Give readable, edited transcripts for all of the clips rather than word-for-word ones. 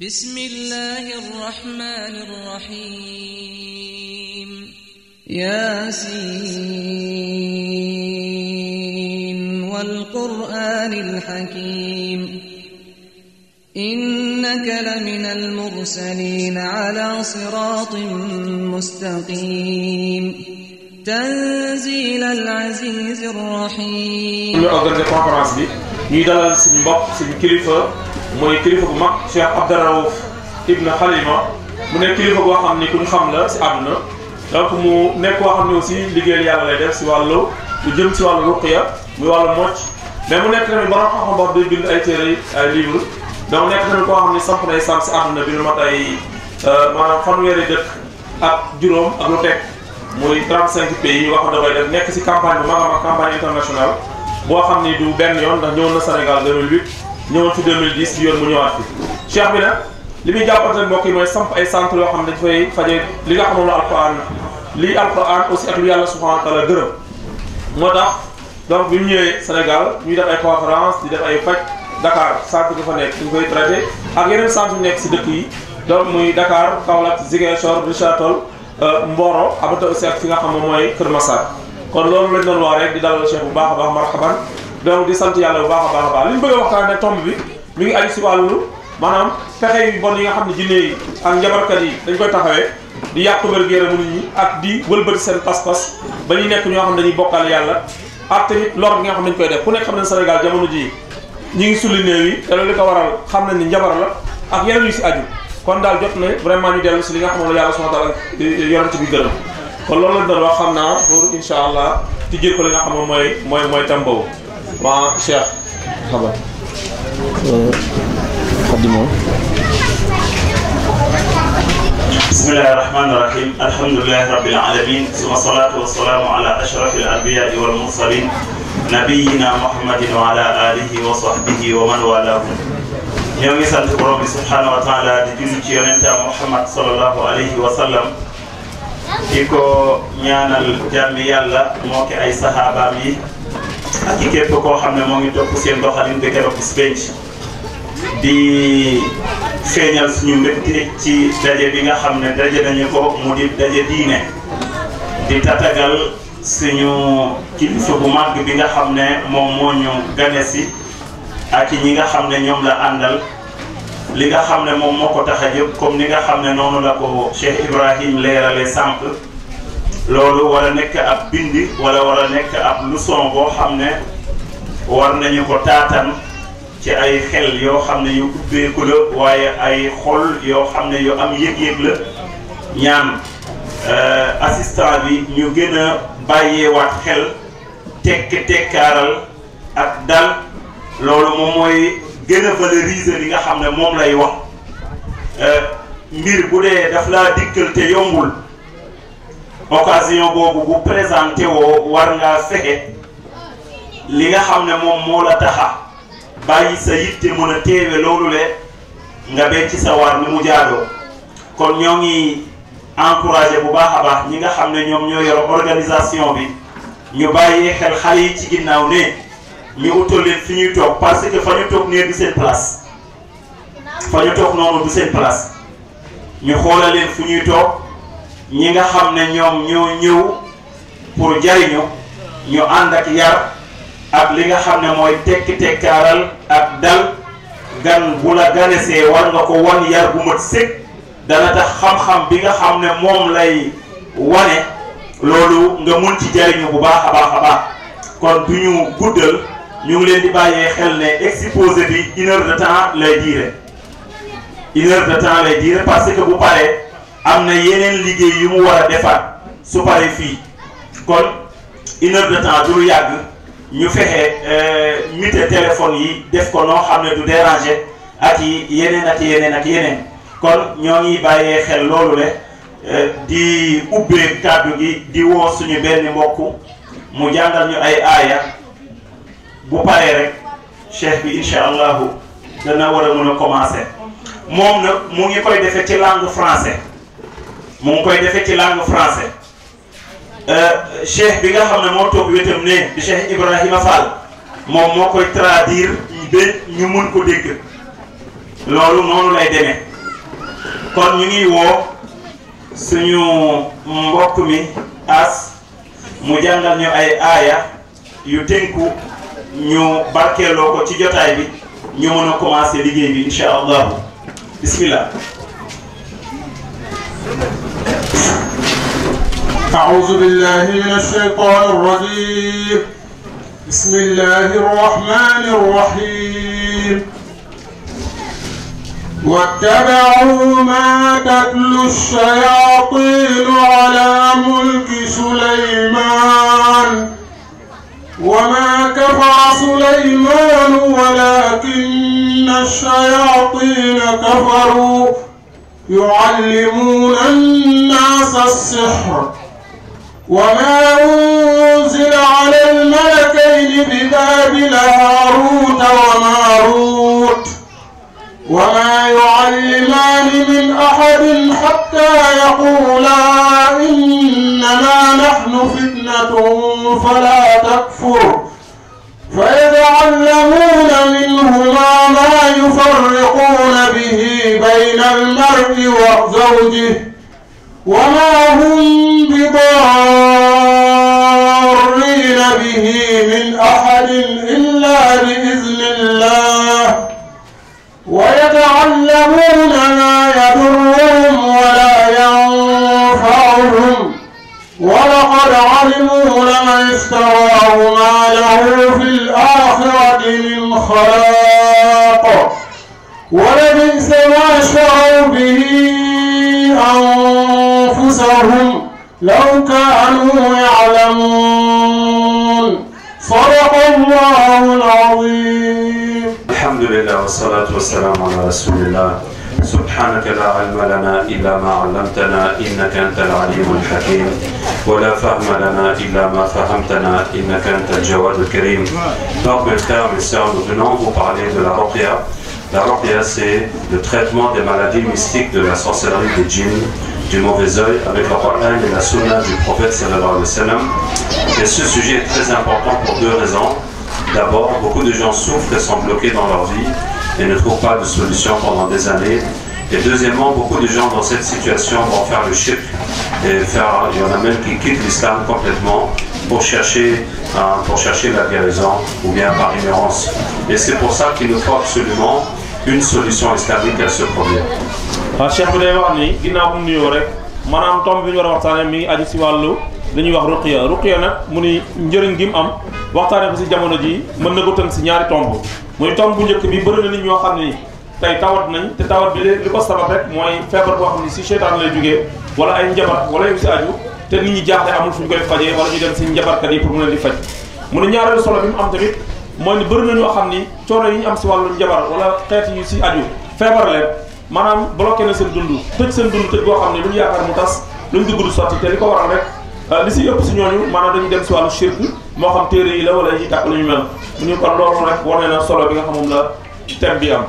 بسم الله الرحمن الرحيم ياسين والقرآن الحكيم إنك لمن المرسلين على صراط مستقيم تنزيل العزيز الرحيم. ñu organisé conférence bi ñuy dalal suñu mbokk suñu kilifa mooy kilifa bu mag Cheikh Abdouraouf Ibn Khalima mu nekk kilifa boo xam ni ku ñu xam la si àdduna donc mu nekk koo xam ne aussi liggéeyal yàlla lay def si wàllu lu jëm si wàllu ruqya muy wàllu mocc mais mu nekk tamit borom xam-xam boo day bind ay téere ay livre donc nekk tamit koo xam ne samp nay sam si àdduna bi lu mat ay maanaam fanweeri dëkk ak juróom ak lu teg muy 35 pays yoo xam ne dafay def nekk si campagne bu mag a mag campagne internationale boo xam ni du benn yoon ndax ñëwoon na Sénégal 2008 ñëwoon fi 2010 bi yoon mu ñëwaat fi cheikh bi nag li muy jàppante mbokk yi mooy samp ay centre yoo xam ne dañ fay faje li nga xam ne la alquran lii alquran aussi ak lu yàlla subhanahu wa taala gërëm moo tax donc bi mu ñëwee Sénégal ñuy def ay conférence di def ay faj Dakar centre bi fa nekk dañ koy traité ak yeneen centre yu nekk si dëkk yi donc muy Dakar Kaolack Ziguinchor Richard Toll Mboro abata aussi ak fi nga xam ne mooy Kër Massar kon loolu lañ doon wax rek di dalal cheikh bu baax a baax marhaban donc di sant yàlla bu baax a baax li ñu bëgg a waxtaan ne tomb bi mi ngi aju si wàllu maanaam pexe yu bon yi nga xam ne jinne yi ak njabarkat yi dañ koy taxawee di yàq wér-gu-yaramu nit ñi ak di wëlbati seen pas-pas ba ñu nekk ñoo xam ne dañuy bokkal yàlla ak tamit lor bi nga xam ne dañ koy def ku nekk xam ne Sénégal jamono ji ñi ngi sulli néew yi te loolu li ko waral xam ne ni njabar la ak yeneen yu si aju kon daal jot na vraiment ñu dellu si li nga xam ne la yàlla subhanahu wa ta'ala yonent bi gërëm kon loolu lañ doon wax xam naa pour incha allah ci jël ko li nga xam ne mooy tam boobu waa Cheikh xabar xadimo bismillahi rahmani rahim alhamdulillahi rabbil alamin summa salatu wassalamu ala ashrafil anbiya'i wal mursalin nabiyyina muhammadin wa ala alihi wa sahbihi wa man walahu ñoo ngi sant borom bi subhanahu wa taala di julli ci yonentam Muhammad sallallahu alayhi wa sallam di ko ñaanal jàmmi yàlla moo ki ay saxaabaam yi ak i képp koo xam ne moo ngi topp seen doxalin ba keroog bis penc di feeñal suñu mbégte ci daje bi nga xam ne daje nañu ko mu di daje diine di tatagal suñu kilifa bu màgg bi nga xam ne moom moo ñu gane si ak ñi nga xam ne ñoom la àndal li nga xam ne moom moo ko tax a jóg comme ni nga xam ne noonu la ko Cheikh Ibrahim leerale sànq loolu war a nekk ab bindi wala war a nekk ab leçon boo xam ne war nañu ko taatan ci ay xel yoo xam ne yu ubbeeku la waaye ay xol yoo xam ne yu am yëg-yëg la ñaan assistant bi ñu gën a bàyyeewaat xel tekkaaral ak dal loolu moom mooy gën a valoriser li nga xam ne moom lay wax mbir bu dee daf laa dikkal te yombul occasion boobu bu présenté woo war ngaa fexe li nga xam ne moom moo la taxa bàyyi sa yitte mën a teewe loolu le nga bee ci sa war ni mu jaadoo kon ñoo ngi encouragé bu baax a baax ñi nga xam ne ñoom ñoo yor organisation bi ñu bàyyi xel xale yi ci ginnaaw ne ñu utal leen fi ñuy toog parce que fa ñu toog nee du seen place fa ñu toog noonu du seen place ñu xoolal leen fu ñuy toog ñi nga xam ne ñoom ñoo ñëw pour jariñu ñu ànd ak yar ak li nga xam ne mooy tekkaaral ak dal gan bu la ganesee war nga ko wan yar bu mat sëkk dana tax xam-xam bi nga xam ne moom lay wane loolu nga mun ci jariñu bu baax a baax a baax kon du ñu guddal ñu ngi leen di bàyyee xel ne exposé bi 1 heure de temps lay diire 1 heure de temps lay diire parce que bu paree am na yeneen liggéey yu mu war a defaat su paree fii kon 1 heure de temps du lu yàgg ñu fexe mute téléphone yi def ko noo xam ne du déranger ak yi yeneen ak yeneen ak yeneen kon ñoo ngi bàyyee xel loolu le di ubbee kàddu gi di woo suñu benn mbokk mu jàngal ñu ay aaya bu paree rek cheikh bi incha allahu dana war a mën a commencer moom nag mu ngi koy defee ci langue français mu ngi koy defee ci langue français cheikh bi nga xam ne moo toog wetam ne di Cheikh Ibrahima Fall moom moo koy traduire ba ñu mun ko dégg loolu noonu lay demee kon ñu ngi woo suñu mbokk mi as mu jàngal ñu ay aaya yu tënku ñu barkeeloo ko ci jotaay bi ñu mën a commencer liggéey bi insha allah bismillah. أعوذ بالله من الشيطان الرجيم بسم الله الرحمن الرحيم واتبعوا ما تتلو الشياطين على ملك سليمان وما كفر سليمان ولكن الشياطين كفروا يعلمون الناس السحر وما أنزل على الملكين ببابل هاروت وماروت وما يعلمان من أحد حتى يقولا إنما نحن فتنة فلا تكفر فيتعلمون منهما ما يفرقون به بين المرء وزوجه وما هم بضارين به من أحد إلا بإذن الله ويتعلمون ما يضرهم ولا ينفعهم ولقد علموا لمن اشتراه ما له في الآخرة من خلاق ولبئس ما شروا به أنفسهم لو كانوا يعلمون صدق الله العظيم. الحمد لله والصلاة والسلام على رسول الله. سبحانك لا علم لنا إلا ما علمتنا إنك أنت العليم الحكيم ولا فهم لنا إلا ما فهمتنا إنك أنت الجواد الكريم. Donc mes frères, mes sœurs, nous venons vous parler de la ruqya. La ruqya, c'est le traitement des maladies mystiques de la sorcellerie des djinns, du mauvais œil, avec le Coran et la Sunna du prophète sallallahu alayhi wa sallam. Et ce sujet est très important pour deux raisons. D'abord, beaucoup de gens souffrent et sont bloqués dans leur vie et ne trouvent pas de solution pendant des années. Et deuxièmement, beaucoup de gens dans cette situation vont faire le shirk et il y en a même qui quittent l'islam complètement pour chercher la guérison ou bien par ignorance. Et c'est pour ça qu'il nous faut absolument une solution islamique à ce problème. Cheikh bi day wax ni ginnaaw bu mu nuyoo rek maanaam tomb bi ñu war a waxtaanee mi ngi aju si wàllu li ñuy wax ruqya nag mu ni njëriñ gi mu am waxtaanee ko si jamono ji mën na ko tënk si ñaari tomb muy tomb bu njëkk bi bëri na nit ñoo xam ni tey tawat nañ te tawat bi li ko sabab rek mooy feebar boo xam ni si seytaan lay jógee wala ay njabar wala yu si aju te nit ñi jaaxle amul fu ñu koy fajee wala ñu dem si njabarkat yi pour mu leen di faj mu ne ñaareelu solo bi mu am tamit mooy ni bëri na ñoo xam ni coono yi ñu am si wàllu njabar wala xeet yu si aju feebar leen maanaam bloqué na seen dund tëj seen dund tëj boo xam ne lu ñu yaakaar mu tas lu ñu dugg du sotti te li ko waral rek li si ëpp si ñooñu maanaam dañuy dem si wàllu shirk moo xam téere yi la wala yi tàkk lu ñu mel mu ñu kon loolu rek wane na solo bi nga xam moom la thème bi am.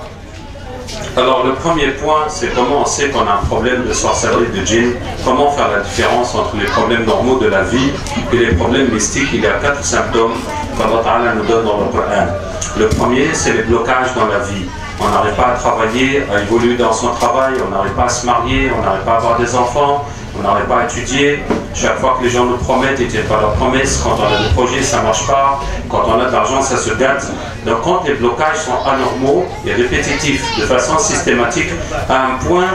Alors le premier point, c'est comment on sait qu'on a un problème de sorcellerie de djinn, comment faire la différence entre les problèmes normaux de la vie et les problèmes mystiques. Il y a 4 symptômes qu'Allah Ta'ala nous donne dans le Coran. Le premier, c'est les blocages dans la vie. On n'arrive pas à travailler, à évoluer dans son travail, on n'arrive pas à se marier, on n'arrive pas à avoir des enfants, on n'arrive pas à étudier. Chaque fois que les gens nous promettent, ils ne tiennent pas leurs promesses. Quand on a des projets, ça ne marche pas. Quand on a de l'argent, ça se gâte. Donc quand les blocages sont anormaux et répétitifs, de façon systématique, à un point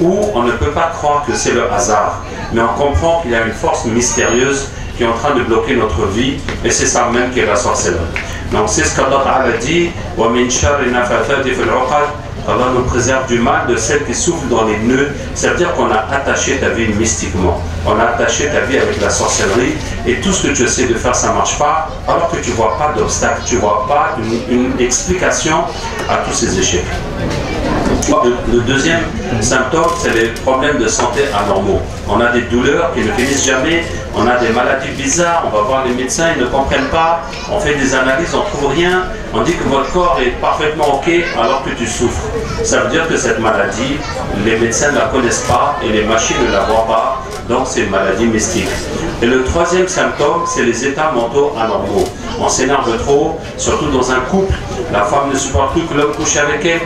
où on ne peut pas croire que c'est le hasard, mais on comprend qu'il y a une force mystérieuse qui est en train de bloquer notre vie, et c'est ça même qui est la sorcellerie. Donc c'est ce qu'Allah Ta'ala dit, وَمِنْ شَرِّ نَفَثَاتِ فِي الْعُقَدِ. Allah nous préserve du mal de celles qui souffrent dans les nœuds. C'est-à-dire qu'on a attaché ta vie mystiquement. On a attaché ta vie avec la sorcellerie. Et tout ce que tu essaies de faire, ça ne marche pas. Alors que tu ne vois pas d'obstacle. Tu ne vois pas une explication à tous ces échecs. Le deuxième symptôme, c'est les problèmes de santé anormaux. On a des douleurs qui ne finissent jamais. On a des maladies bizarres. On va voir les médecins, ils ne comprennent pas. On fait des analyses, on ne trouve rien. On dit que votre corps est parfaitement OK alors que tu souffres. Ça veut dire que cette maladie, les médecins ne la connaissent pas et les machines ne la voient pas. Donc c'est une maladie mystique. Et le troisième symptôme, c'est les états mentaux anormaux. On s'énerve trop, surtout dans un couple. la femme ne supporte plus que l'homme couche avec elle,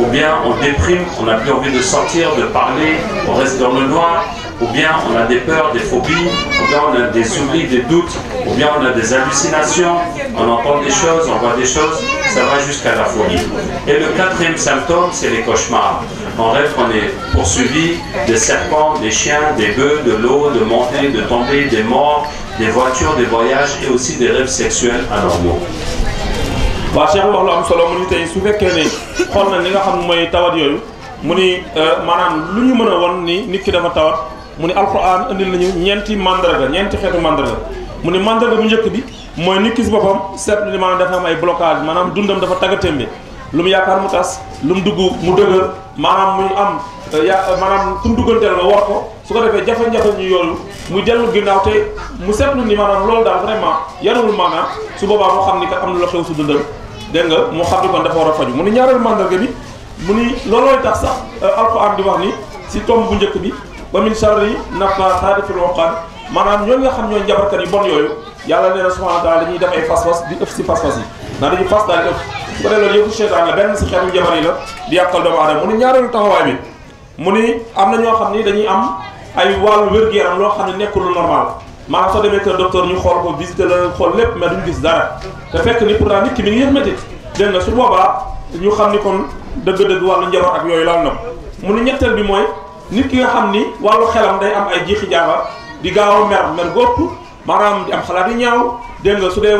ou bien on déprime, on n'a plus envie de sortir, de parler, on reste dans le noir, ou bien on a des peurs, des phobies, ou bien on a des oublis, des doutes, ou bien on a des hallucinations, on entend des choses, on voit des choses, ça va jusqu'à la folie. Et le quatrième symptôme, c'est les cauchemars. On rêve qu'on est poursuivi, des serpents, des chiens, des bœufs, de l'eau, de monter, de tomber, des morts, des voitures, des voyages et aussi des rêves sexuels anormaux. waa Cheikh wax lu am solo mu ni tey su fekkee ne xool na li nga xam mooy tawat yooyu mu ni maanaam lu ñu mën a won ni nit ki dafa tawat mu ni alquran indil nañu ñeenti mandarga ñeenti xeetu mandarga mu ni mandarga bu njëkk bi mooy nit ki si boppam seetlu ni maanaam dafa am ay blocage maanaam dundam dafa taggatémbe lu mu yaakaar mu tas lu mu dugg mu dëgër maanaam muy am maanaam ku mu dugganteel nga war ko su ko defee jafe-jafe ñu yoolu mu dellu ginnaaw te mu seetlu ni maanaam loolu daal vraiment yaruwul maanaam su boobaa moo xam ni kat am na lu xew su dundam dégg nga moo xam ni kon dafa war a faju mu ni ñaareelu mandarga bi mu ni loolooy tax sax alquran di wax ni si tomb bu njëkk bi wa min sharri naffaasaati fil uqad maanaam ñooñu nga xam ñooy njabarkat yu bon yooyu yàlla nee na subhanahu wa taala dañuy def ay fas-fas di ëf si fas-fas yi ndax dañuy fas daal di ëf su ko dee loolu yëpp seytaan la benn si xeetu njabar yi la di yàqal doomu aadama mu ni ñaareelu taxawaay bi mu ni am na ñoo xam ni dañuy am ay wàllu wér-gu-yaram loo xam ne nekkul lu normal maanaam soo demee kër docteur ñu xool ko visiter la xool lépp mais duñ gis dara te fekk ni pourtant nit ki mi ngi yëg métit dégg nga su boobaa ñu xam ni kon dëgg-dëgg wàllu njabar ak yooyu laal na mu ni ñetteel bi mooy nit ki nga xam ni wàllu xelam day am ay jiixi jaaxa di gaaw a mer gópp maanaam di am xalaat yi ñaaw dégg nga su dee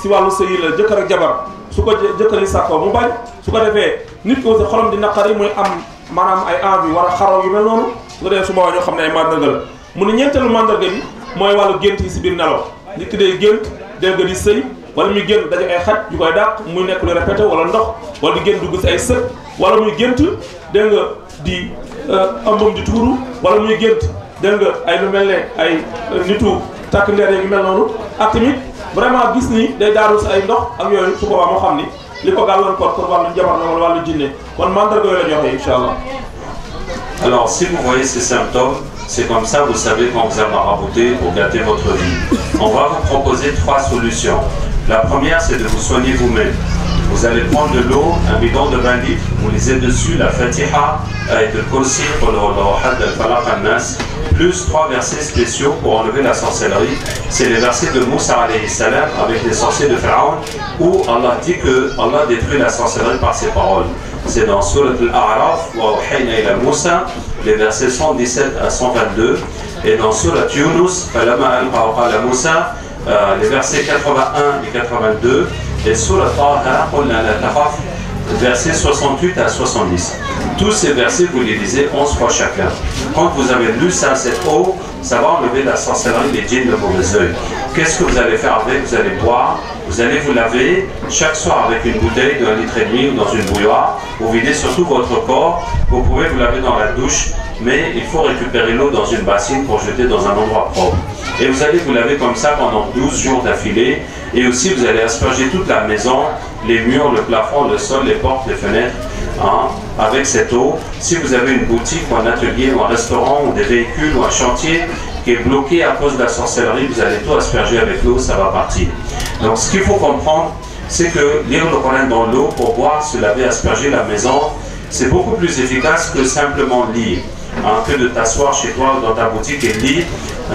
si wàllu sëyi la jëkkër ak jabar su ko jëkkër yi sàkkoo mu bañ su ko defee nit ki aussi xolam di naqari muy am maanaam ay envie war a xaroo yu mel noonu su ko defee su boobaa ñoo xam ne ay mandarga la mu ne ñeenteelu mandarga bi mooy wàllu gént yi si biir nelaw nit ki day gént dégg nga di sëy wala muy gént daje ay xaj yu koy dàq muy nekk lu répété wala ndox wala di gént dugg si ay sët wala muy gént dégg nga di ëmbam di tuuru wala muy gént dégg nga ay lu mel ne ay nitu takk ndeer yi mel noonu ak tamit vraiment gis ni day daaru si ay ndox ak yooyu su boobaa moo xam ni li ko gàllankoor pour wàllu njabar la wala wàllu jinne kon mandarga yooyu la joxe incha allah. Alors, si vous voyez ces symptômes, c'est comme ça, vous savez quand vous avez marabouté pour gâter votre vie. On va vous proposer 3 solutions. La première, c'est de vous soigner vous-même. Vous allez prendre de l'eau, un bidon de 20 litres, vous lisez dessus la Fatiha avec le Kursi pour le Had al-Falaq al-Nas, plus 3 versets spéciaux pour enlever la sorcellerie. C'est les versets de Moussa alayhi salam avec les sorciers de Pharaon, où Allah dit que Allah détruit la sorcellerie par ses paroles. C'est dans Surat al-A'raf, wa uhayna ila Moussa, les versets 117 à 122, et dans Surat Yunus, falama alqa wa qala Moussa, les versets 81 et 82, et Surat Taha, qulna la takhaf, versets 68 à 70. Tous ces versets, vous les lisez 11 fois chacun. Quand vous avez lu ça, cette eau, ça va enlever la sorcellerie des djinns de mauvais œil. Qu'est-ce que vous allez faire avec? Vous allez boire, vous allez vous laver chaque soir avec une bouteille de 1,5 litre ou dans une bouilloire. Vous videz surtout votre corps. Vous pouvez vous laver dans la douche, mais il faut récupérer l'eau dans une bassine pour jeter dans un endroit propre. Et vous allez vous laver comme ça pendant 12 jours d'affilée. Et aussi, vous allez asperger toute la maison, les murs, le plafond, le sol, les portes, les fenêtres, avec cette eau. Si vous avez une boutique ou un atelier ou un restaurant ou des véhicules ou un chantier qui est bloqué à cause de la sorcellerie, vous allez tout asperger avec l'eau, ça va partir. Donc ce qu'il faut comprendre, c'est que lire le Coran dans l'eau pour boire, se laver, asperger la maison, c'est beaucoup plus efficace que simplement lire. Que de t'asseoir chez toi dans ta boutique et lire,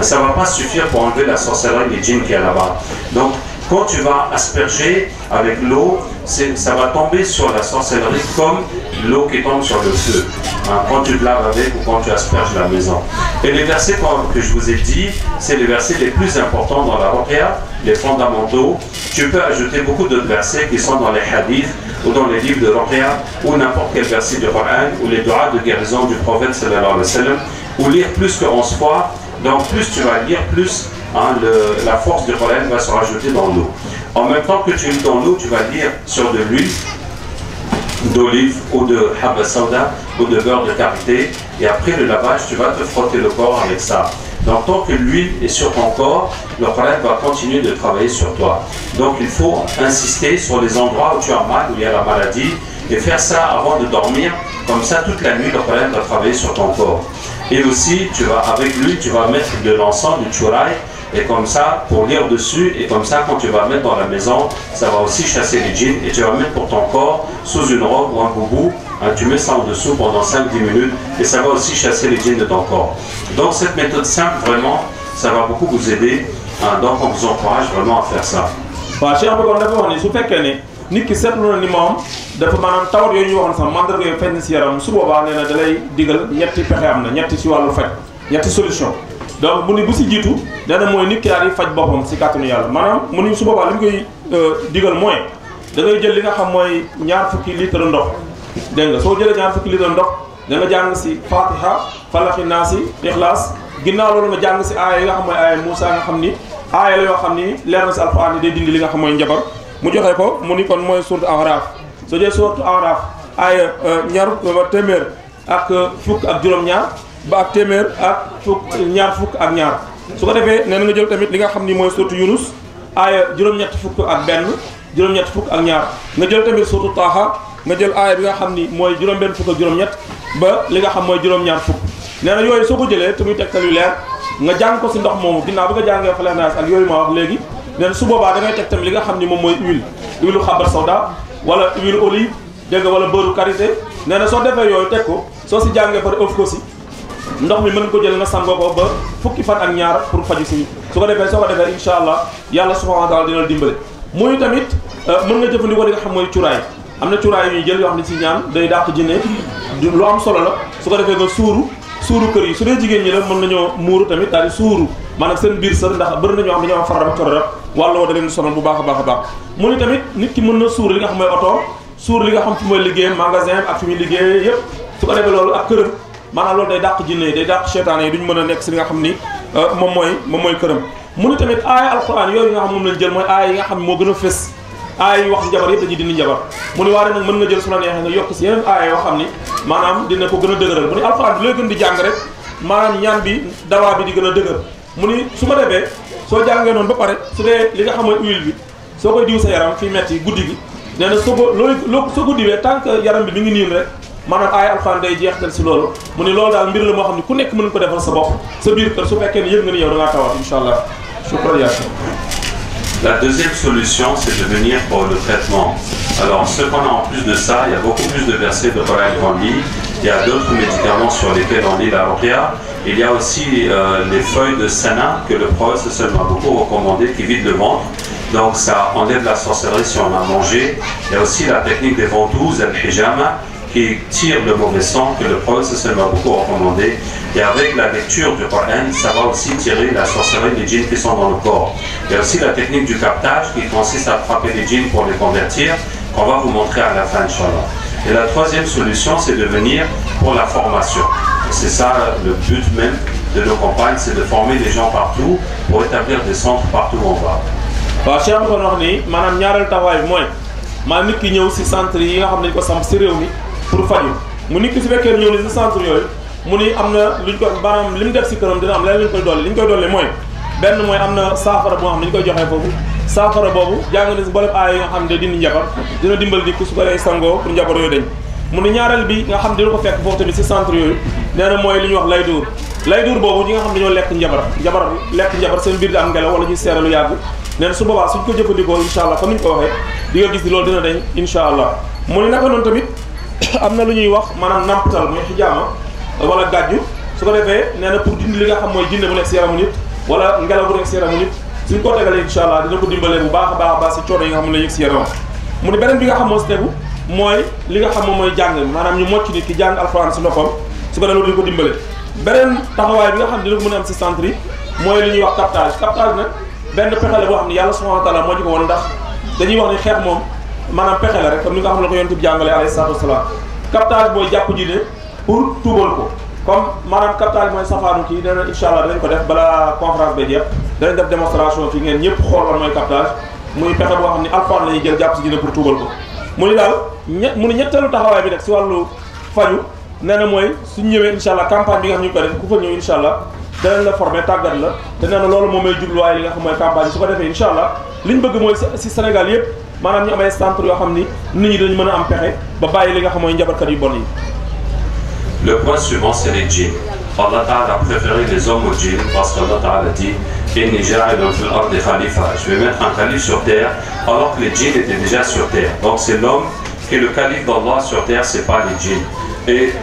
ça ne va pas suffire pour enlever la sorcellerie des djinns qui est là-bas. Donc quand tu vas asperger avec l'eau, ça va tomber sur la sorcellerie comme l'eau qui tombe sur le feu. Quand tu te laves avec ou quand tu asperges la maison. Et les versets que je vous ai dit, c'est les versets les plus importants dans la ruqya, les fondamentaux. Tu peux ajouter beaucoup d'autres versets qui sont dans les hadiths ou dans les livres de ruqya ou n'importe quel verset du Coran ou les doigts de guérison du prophète sallallahu alayhi wa sallam, ou lire plus que 11 fois. Donc plus tu vas lire, plus la force du Coran va se rajouter dans l'eau. En même temps que tu lis dans l'eau, tu vas lire sur de l'huile d'olive ou de habba sauda ou de beurre de karité, et après le lavage, tu vas te frotter le corps avec ça. Donc tant que l'huile est sur ton corps, le Coran va continuer de travailler sur toi. Donc il faut insister sur les endroits où tu as mal, où il y a la maladie, et faire ça avant de dormir. Comme ça, toute la nuit, le Coran va travailler sur ton corps. Et aussi, avec l'huile, tu vas mettre de l'encens, du tchouraï, et comme ça, pour lire dessus, et comme ça, quand tu vas mettre dans la maison, ça va aussi chasser les djinns, et tu vas mettre pour ton corps, sous une robe ou un boubou, hein, tu mets ça en dessous pendant 5-10 minutes, et ça va aussi chasser les djinns de ton corps. Donc cette méthode simple, vraiment, ça va beaucoup vous aider, hein, donc on vous encourage vraiment à faire ça. waaw Cheikh bi kon dafa wax ni su fekkee ne nit ki seetlu na ni moom dafa maanaam tawat yooyu ñu waxoon sax mandarga yooyu feeñ si yaram su boobaa nee na da lay digal ñetti pexe am na ñetti si wàllu faj ñetti solution donc mu ni bu si jiitu dana mooy nit ki daal di faj boppam si kàttanu yàlla maanaam mu ni su boobaa li mu koy digal mooy da ngay jël li nga xam mooy ñaar fukki litre ndox dégg nga soo jëlee ñaar fukki litre ndox da nga jàng si Fatiha Falaxi Naasi Ixlaas ginnaaw loolu nga jàng si aaya yi nga xam mooy aaya Moussa nga xam ni aaya la yoo xam ni leer na si alxuraan yi day dindi li nga xam mooy njabar mu joxe ko mu ni kon mooy suuratu Araf soo jëlee suuratu Araf aaya téeméer ak fukk ak juróom-ñaar ba ak téeméer ak ñaar fukk ak ñaar su ko defee nee na nga jël tamit li nga xam ni mooy suuratu Yunus aaya juróom-ñett fukk ak benn juróom-ñett fukk ak ñaar nga jël tamit suuratu Taaha nga jël aaya bi nga xam ni mooy juróom-benn fukk ak juróom-ñett ba li nga xam mooy juróom-ñaar fukk nee na yooyu soo ko jëlee te muy tegtal yu leer nga jàng ko si ndox moomu ginnaaw bi nga jàngee Falaq Naas ak yooyu ma wax léegi nee na su boobaa da ngay teg tamit li nga xam ni moom mooy huile xabar sawda wala huile olive dégg nga wala beurre karité nee na soo defee yooyu teg ko soo si jàngee par ëf ko si ndox mi mën nga ko jël nga sangoo ko ba fukki fan ak ñaar pour faju si su ko defee soo ko defee incha allah yàlla subhanahu wa taala dina la dimbale muy tamit mën nga jëfandikoo li nga xam mooy cuuraay am na cuuraay yu ñuy jël yoo xam ne si ñaan day dàq jinne lu am solo la su ko defee nga suuru kër yi su dee jigéen ñi la mën nañoo muuru tamit daal di suuru maanaam seen biir sër ndax bëri na ñoo xam dañoo am farar ak cororab wàlla woo da leen di sonal bu baax a baax a baax mu ni tamit nit ki mën na suur li nga xam mooy oto suur li nga xam fi mooy liggéeyam magasin ak fi muy liggéey yëpp su ko defee loolu ak këram maanaam loolu day dàq jinne yi day dàq seytaane yi duñ mën a nekk si li nga xam ni moom mooy këram mu ni tamit aaya alquran yooyu nga xam moom lañ jël mooy aaya yi nga xam ne moo gën a fës aaya yi wax njabar yëpp dañuy dindi njabar mu ni waare nag mën nga jël su la neexee nga yokk si yeneen aaya yoo xam ni maanaam dina ko gën a dëgëral mu ni alquran bi looy gën di jàng rek maanaam ñaan bi dawaa bi di gën a dëgër mu ni su ma defee soo jàngee noonu ba pare su dee li nga xam mooy huile bi soo koy diw sa yaram fii metti guddi gi nee na soo ko diwee tant que yaram bi mi ngi niin rek maanaam aaya alxuraan day jeextal si loolu mu ni loolu daal mbir la moo xam ne ku nekk mën ko defal sa bopp sa biir kër su fekkee ne yëg nga ni yow da ngaa tawat incha allah shukran yaa La deuxième solution, c'est de venir pour le traitement. Alors, ce qu'on a en plus de ça, il y a beaucoup plus de versets de Coran qu'on lit. Il y a d'autres médicaments sur lesquels on lit la ruqya. Il y a aussi les feuilles de sana que le prophète m'a beaucoup recommandé, qui vident le ventre. Donc, ça enlève la sorcellerie si on a mangé. Il y a aussi la technique des ventouses, al-hijama, qui tire le mauvais sang, que le prophète m'a beaucoup recommandé. Et avec la lecture du Coran, ça va aussi tirer la sorcellerie des djinns qui sont dans le corps. Il y a aussi la technique du captage qui consiste à frapper les djinns pour les convertir, qu'on va vous montrer à la fin, Inch'Allah. Et la troisième solution, c'est de venir pour la formation. C'est ça le but même de nos campagnes, c'est de former les gens partout pour établir des centres partout où on va. waaw Cheikh bi kon wax ni maanaam ñaareel taxawaay bi mooy maanaam nit ki ñëw si centre yi nga xam ne dañ ko samp si réew mi pour faju mu nit ki su fekkee ñëw ni si centre yooyu mu ni am na luñ ko maanaam li mu def si këram dina am leneen luñ koy dolli li ñu koy dolli mooy benn mooy am na saafara boo xam ne ñu koy joxee foofu saafara boobu jàng na si mboolem aaya yi nga xam ne dindi njabar dina dimbal di ku su ko lay sangoo pour njabar yooyu dañ mu ni ñaareel bi nga xam ne dina ko fekk foofu tamit si centre yooyu nee na mooy li ñuy wax lay duur boobu ñi nga xam ne dañoo lekk njabar seen biir di am ngelaw wala ñuy seeralu yàgg nee na su boobaa suñ ko jëfandikoo incha allah comme ni ñu ko waxee di nga gis ni loolu dina dañ incha allah mu ni naka noonu tamit am na lu ñuy wax maanaam nampatal muy xijaama wala gàjju su ko defee nee na pour dindi li nga xam mooy jinne bu nekk si yaramu nit wala ngelaw bu nekk si yaramu nit suñ ko tegalee incha allah dina ko dimbalee bu baax a baax si coono yi nga xam ne la yëg si yaramam mu ni beneen bi nga xam moo si tegu mooy li nga xam moom mooy jàng maanaam ñu mocc nit ki jàng alxuraan si noppam su ko defee loolu dina ko dimbale beneen taxawaay bi nga xam ne dina ko mën a am si centre yi mooy li ñuy wax captage nag benn pexe la boo xam ne yàlla subhanahu wa taala moo ñu ko woon ndax dañuy wax ni xeex moom maanaam pexe la rek comme ni nga xam ne ko yonent bi jàngalee alayhi salaatu wasalaam captage mooy jàpp ji ne pour tuubal ko comme maanaam captage mooy safaanu kii nee na incha allah danañ ko def balaa conférence ba jeex danañ def démonstration fii ngeen ñëpp xool lan mooy captage muy pexe boo xam ne alxuraan la ñuy jël jàpp si ji ne pour tuubal ko mu ni daal mu ni ñetteelu taxawaay bi nag si wàllu faju nee na mooy suñ ñëwee incha allah campagne bi nga xam ñu ko def ku fa ñëw incha allah danañ la former tàggat la te nee na loolu moom may jubluwaay li nga xam mooy campagne bi su ko defee incha allah li ñu bëgg mooy si Sénégal yëpp maanaam ñu am ay centre yoo xam ni nit ñi dañu mën a am pexe ba bàyyi li nga xam mooy njabarkat yu bon yi. Le point suivant, c'est les djinns. Allah Ta'ala a préféré les hommes aux djinns parce qu'Allah Ta'ala dit inni ja'ilun fil ardi khalifa, je vais mettre un calife sur terre, alors que les djinns étaient déjà sur terre. Donc c'est l'homme qui est le calife d'Allah sur terre, c'est pas les djinns. Et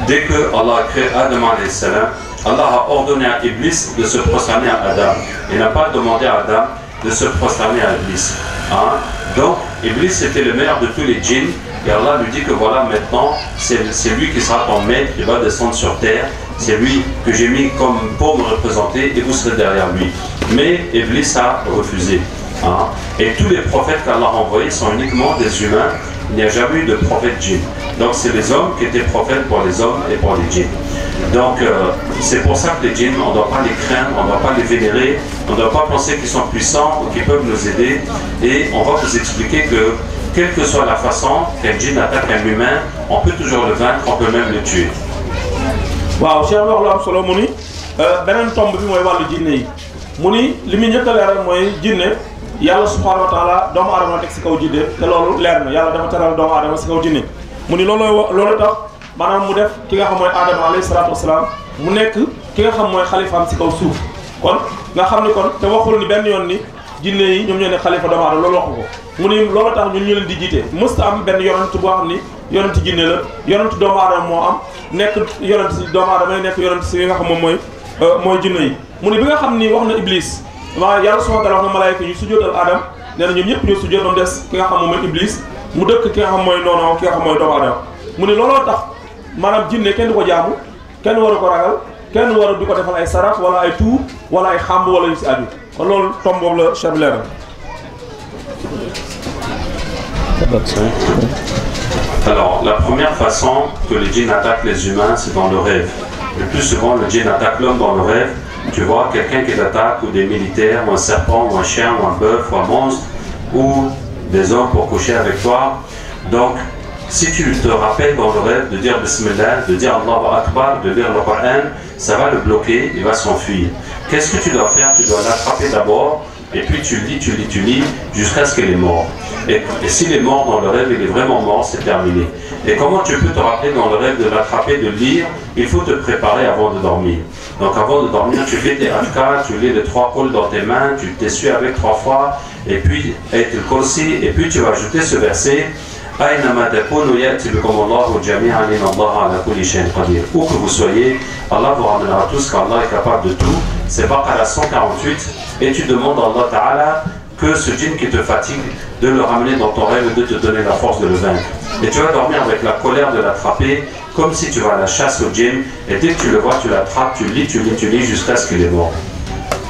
dès que Allah a créé Adam alayhi salam, Allah a ordonné à Iblis de se prosterner à Adam. Il n'a pas demandé à Adam de se prosterner à Iblis. Hein? Donc Iblis était le meilleur de tous les djinns. Et Allah lui dit que voilà, maintenant, c'est lui qui sera ton maître, qui va descendre sur terre. C'est lui que j'ai mis comme pour me représenter et vous serez derrière lui. Mais Iblis a refusé. Hein? Et tous les prophètes qu'Allah a envoyés sont uniquement des humains. Il n'y a jamais eu de prophète djinn. Donc c'est les hommes qui étaient prophètes pour les hommes et pour les djinns. Donc c'est pour ça que les djinns, on ne doit pas les craindre, on ne doit pas les vénérer, on ne doit pas penser qu'ils sont puissants ou qu'ils peuvent nous aider. Et on va vous expliquer que quelle que soit la façon qu'un djinn attaque un humain, on peut toujours le vaincre, on peut même le tuer. waaw Cheikh wax lu am solo mu ni beneen tomb bi mooy wàllu jinne yi mu ni li muy njëkk a leeral mooy jinne yàlla subhanahu wa taala doomu aadama la teg si kaw jinne te loolu leer na yàlla dafa teral doomu aadama si kaw jinne mu ni loolu tax maanaam mu def ki nga xam mooy aadama alayhi salaatu wasalaam mu nekk ki nga xam mooy xalifaam si kaw suuf kon nga xam ni kon te waxul ni benn yoon ni jinne yi ñoom ñoo ne xalifa doomu aadama loolu waxu ko mu ni loolu tax ñun ñu leen di jiite mësta am benn yonent boo xam ni yonent jinne la yonent doomu aadama moo am nekk yonent si doomu aadama yi nekk yonent si nga xam moom mooy jinne yi mu ni bi nga xam ni wax na Iblis maa yàlla subhanahu wa ta'ala wax na malaayka ñu sujjóotal Adam nee na ñoom ñëpp ñoo sujjóot ba mu des ki nga xam moom mooy Iblis mu dëkk ki nga xam mooy noonu ki nga xam mooy doomu aadama mu ni looloo tax maanaam jinne kenn du ko jaamu kenn waru ko ragal kenn waru di ko defal ay sarax wala ay tuur wala ay xàmb wala yu si aju kon loolu tomb boobu la Cheikh leeral. Alors, la première façon que les djinns attaquent les humains, c'est dans le rêve. Le plus souvent, le djinn attaque l'homme dans le rêve. Tu vois quelqu'un qui t'attaque, ou des militaires, ou un serpent, ou un chien, ou un bœuf, ou un monstre, ou des hommes pour coucher avec toi. Donc, si tu te rappelles dans le rêve de dire Bismillah, de dire Allahu Akbar, de lire le Coran, ça va le bloquer, il va s'enfuir. Qu'est-ce que tu dois faire? Tu dois l'attraper d'abord, et puis tu lis, jusqu'à ce qu'il est mort. Et s'il est mort dans le rêve, il est vraiment mort, c'est terminé. Et comment tu peux te rappeler dans le rêve de l'attraper, de lire? Il faut te préparer avant de dormir. Donc avant de dormir, tu fais tes adhkar, tu lis les 3 coups dans tes mains, tu t'essuies avec 3 fois, et puis Ayatul Kursi, et puis tu vas ajouter ce verset. Où que vous soyez, Allah vous ramènera tous car Allah est capable de tout. C'est Baqara 148 et tu demandes à Allah Ta'ala que ce djinn qui te fatigue, de le ramener dans ton rêve et de te donner la force de le vaincre. Et tu vas dormir avec la colère de l'attraper, comme si tu vas à la chasse au djinn, et dès que tu le vois, tu l'attrapes, tu lis jusqu'à ce qu'il est mort.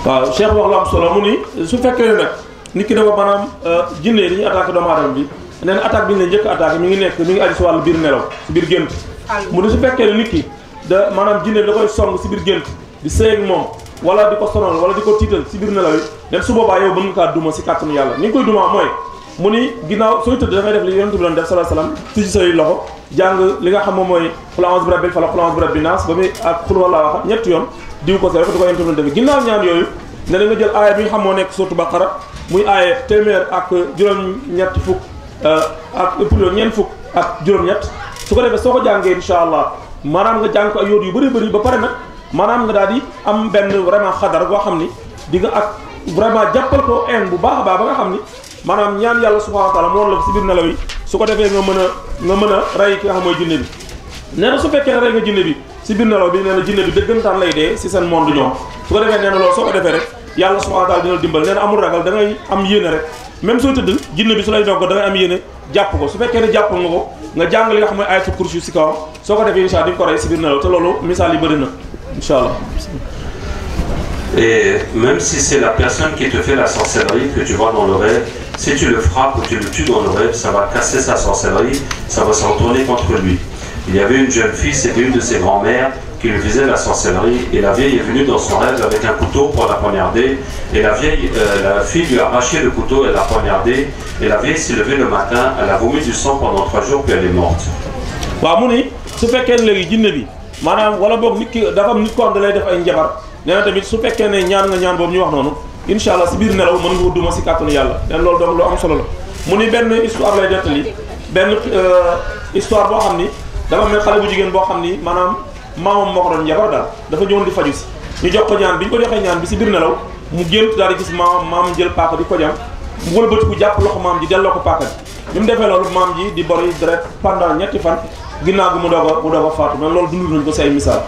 waaw Cheikh wax la am solo mu ni su fekkee ne nag nit ki dafa maanaam jinne yi dañuy attaqué doomu aadama bi nee na attaque bi ñu la njëkk attaqué mi ngi aju si wàllu biir nelaw si biir gént mu ni su fekkee ne nit ki da maanaam jinne bi da koy song si biir gént di sëy ak moom wala di ko sonal wala di ko tiital si biir nelaw yi dem su boobaa yow mën nga kaa duma si kàttanu yàlla ni nga koy dumaa mooy mu ni ginnaaw sooy tëdd da ngay def li yonent bi doon def sallallahu alayhi wasallam tijji say loxo jàng li nga xam moom mooy qul a'udhu bi rabbil falaq qul a'udhu bi rabbin nas ba muy ak qul huwallahu ahad ñetti yoon diw ko sa rek di ko yonent bi doon defee ginnaaw ñaan yooyu ne da nga jël aaya bi nga xam moo nekk sourate Baqara muy aaya téeméer ak juróom-ñett fukk ak plutôt ñeent fukk ak juróom-ñett su ko defee soo ko jàngee insha allah maanaam nga jàng ko ay yoon yu bëri ba pare nag maanaam nga daal di am benn vraiment xadar boo xam ni di nga ak vraiment jàppal ko bu baax a baax ba nga xam ni maanaam ñaan yàlla subhanahu wa ta'ala moo la si biir nelaw yi su ko defee nga mën a rey ki nga xam mooy jinne bi nee na su fekkee ne rey nga jinne bi si biir nelaw bi nee na jinne bi dëggantaan lay dee si seen monde ñoom su ko defee nee na loolu soo ko defee rek yàlla subhanahu wa ta'ala dina dimbal nee na amul ragal da ngay am yéene rek même soo tëdd jinne bi su lay dogg da ngay am yéene jàpp ko su fekkee ne jàpp nga ko nga jàng li nga xam mooy ayatul kursi si kawam soo ko defee incha allah di nga ko rey si biir nelaw te loolu misaal yi bëri na incha allah. Et même si c'est la personne qui te fait la sorcellerie que tu vois dans le rêve, si tu le frappes ou tu le tues dans le rêve, ça va casser sa sorcellerie, ça va se retourner contre lui. Il y avait une jeune fille, c'était une de ses grand-mères qui lui faisait la sorcellerie, et la vieille est venue dans son rêve avec un couteau pour la poignarder, et la fille lui a arraché le couteau, elle l'a poignardé, et la vieille s'est levée le matin, elle a vomi du sang pendant 3 jours, puis elle est morte. waaw mu ni su fekkee ne léegi jinne bi maanaam wala boog nit ki dafa am nit ko am da lay def ay njabar nee na tamit su fekkee ne ñaan nga ñaan boobu ñu wax noonu incha allah si biir nelaw mën nga duma si kàttanu yàlla nen loolu donc lu am solo la mu ni benn histoire lay nettali benn histoire boo xam ni dafa mel xale bu jigéen boo xam ni maanaam maamam moo ko doon njabar daal dafa ñëwoon di faju si ñu jox ko ñaan bi ñu ko joxee ñaan bi si biir nelaw mu gént daal di gis maam jël paaka di ko jam mu wëlbatiku jàpp loxo maam ji delloo ko paaka bi mu defee loolu maam ji di bori deret pendant ñetti fan ginnaaw gi mu doog a faatu même loolu dund nañ ko si ay misaal.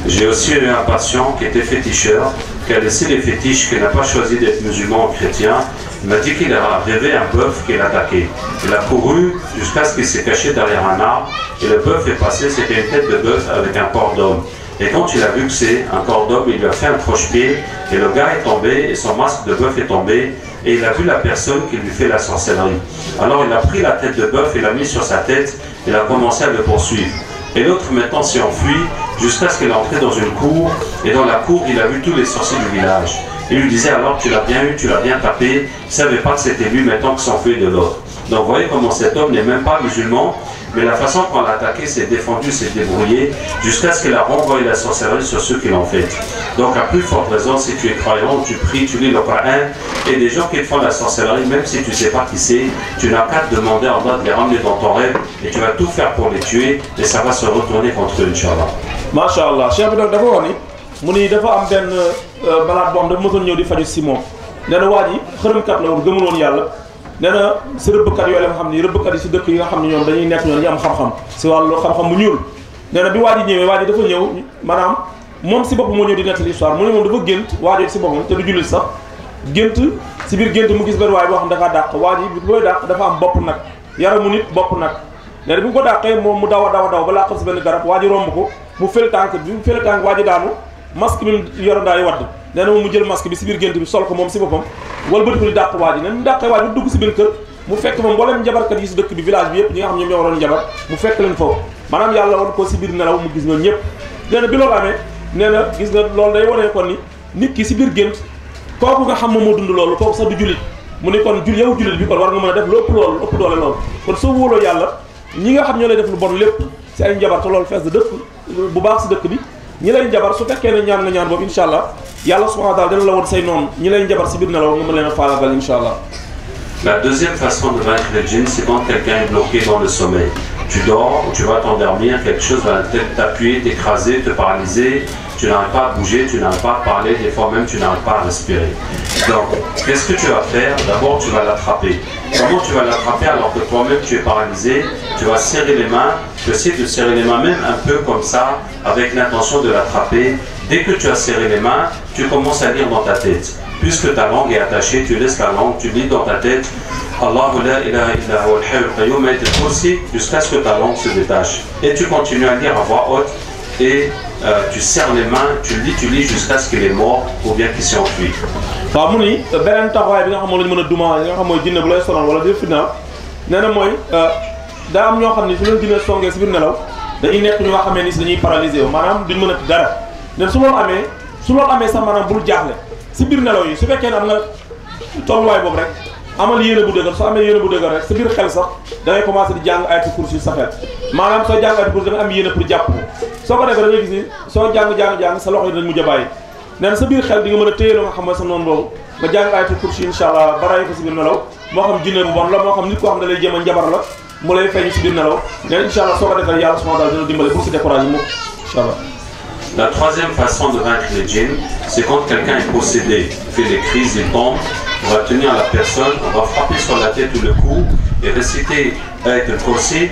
J'ai aussi eu un patient qui était féticheur, qui a laissé les fétiches, qui n'a pas choisi d'être musulman ou chrétien. Il m'a dit qu'il a rêvé un bœuf qui l'attaquait. Il a couru jusqu'à ce qu'il s'est caché derrière un arbre et le bœuf est passé, c'était une tête de bœuf avec un corps d'homme. Et quand il a vu que c'est un corps d'homme, il lui a fait un croche-pied et le gars est tombé et son masque de bœuf est tombé et il a vu la personne qui lui fait la sorcellerie. Alors il a pris la tête de bœuf et l'a mis sur sa tête et il a commencé à le poursuivre. Et l'autre maintenant s'est enfui jusqu'à ce qu'il est entré dans une cour et dans la cour il a vu tous les sorciers du village. Il lui disait alors tu l'as bien eu, tu l'as bien tapé, il ne savait pas que c'était lui maintenant qui s'enfuit de l'autre. Donc vous voyez comment cet homme n'est même pas musulman, mais la façon qu'on l'a attaqué, s'est défendu, s'est débrouillé, jusqu'à ce qu'il a renvoyé la sorcellerie sur ceux qui l'ont fait. Donc à plus forte raison, si tu es croyant, tu pries, tu lis le Coran, et des gens qui te font la sorcellerie, même si tu ne sais pas qui c'est, tu n'as qu'à te demander à Allah de les ramener dans ton rêve, et tu vas tout faire pour les tuer, et ça va se retourner contre eux, Inch'Allah. Masha'Allah. Cheikh bi dafa wax ni mu ni dafa am benn malade boo xam dafa mësoon ñëw di faju si moom nee na waa ji xërëmkat la woon gëmul woon yàlla nee na si rëbbkat yooyu la nga xam ni rëbbkat yi si dëkk yi nga xam ne ñoom dañuy nekk ñoom dañuy am xam-xam si wàllu xam-xam bu ñuul nee na bi waa ji ñëwee waa ji dafa ñëw maanaam moom si boppam moo ñëw di nettali histoire mu ne moom dafa gént waa ji si boppam te du jullit sax gént si biir gént mu gis benn waay boo xam dafa dàq waa ji bi koy dàq dafa am bopp nag yaramu nit bopp nag nee na bi mu ko dàqee moom mu daw a daw ba làqal si benn garab waa ji romb ko mu fël tànk bi mu fël tànk waa ji daanu masque bi mu yoroon daal di wadd nee na moom mu jël masque bi si biir gént bi sol ko moom si boppam walbati ko di dàq waa ji nee na mu dàqee waa ji bu dugg si biir kër mu fekk moom mbooleem njabarkat yi si dëkk bi village bi yëpp ñi nga xam ñoom ñoo waroon njabar mu fekk leen foofu maanaam yàlla woon ko si biir nelaw mu gis ñoom ñëpp nee na bi loolu amee nee na gis nga loolu day wane kon ni nit ki si biir gént kooku nga xam moom moo dund loolu kooku sax du jullit mu ne kon yow jullit bi kon war nga mën a def lu ëpp loolu ëpp doole loolu kon soo wóoloo yàlla ñi nga xam ñoo lay def lu bon lépp si ay njabar te loolu fees de dëkk bu baax si dëkk bi ñi lay njabar su fekkee ne ñaan nga ñaan boobu incha allah yàlla subhanahu wa taala dina la woon say noonu ñi lay njabar si biir nelaw nga mën leen a faagagal incha allah. La deuxième façon de vaincre les djinns, c'est quand quelqu'un est bloqué dans le sommeil. Tu dors, tu vas t'endormir, quelque chose va t'appuyer, t'écraser, te paralyser, tu n'arrives pas à bouger, tu n'arrives pas à parler, des fois même tu n'arrives pas à respirer. Donc, qu'est-ce que tu vas faire? D'abord, tu vas l'attraper. Comment tu vas l'attraper alors que toi-même tu es paralysé? Tu vas serrer les mains, tu essaies de serrer les mains même un peu comme ça, avec l'intention de l'attraper. Dès que tu as serré les mains, tu commences à lire dans ta tête. Puisque ta langue est attachée, tu laisses la langue, tu lis dans ta tête Allahu la ilaha illa huwa al-hayyul qayyum et aussi jusqu'à ce que ta langue se détache. Et tu continues à lire à voix haute et tu serres les mains, tu lis jusqu'à ce qu'il est mort ou bien qu'il s'est enfui. waaw mu ni beneen taxawaay bi nga xam moo lañ mën a duma li nga xam mooy jinne bu lay sonal wala di fitnaal nee na mooy daa am ñoo xam ni su leen jinne songee si biir nelaw dañuy nekk ñoo xamee ni si dañuy paralysé wu maanaam duñ mën a dara ne su loolu amee sax maanaam bul jaaxle si biir nelaw yi su fekkee ne am nga tolluwaay boobu rek amal yéene bu dëgër soo amee yéene bu dëgër rek sa biir xel sax da ngay commencé di jàng ayatul kursi sa xel maanaam soo jàng ayatul kursi da nga am yéene pour jàpp ko soo ko defee da ngay gis ni soo jàng sa loxo yi dañ mujj a bàyyi nee na sa biir xel di nga mën a téye la nga xam ne sa noonu boobu nga jàng ayatul kursi incha allah ba ray ko si biir nelaw moo xam jinne bu bon la moo xam nit koo xam ne da lay jéem a njabar la mu lay feeñ si biir nelaw nee na incha allah soo ko defee yàlla subhanahu wa taala dina dimbale pour si découragé mu incha allah. La troisième façon de vaincre les djinns, c'est quand quelqu'un est possédé, fait des crises, il tombe, on va tenir la personne, on va frapper sur la tête ou le cou et réciter Ayatul Kursi.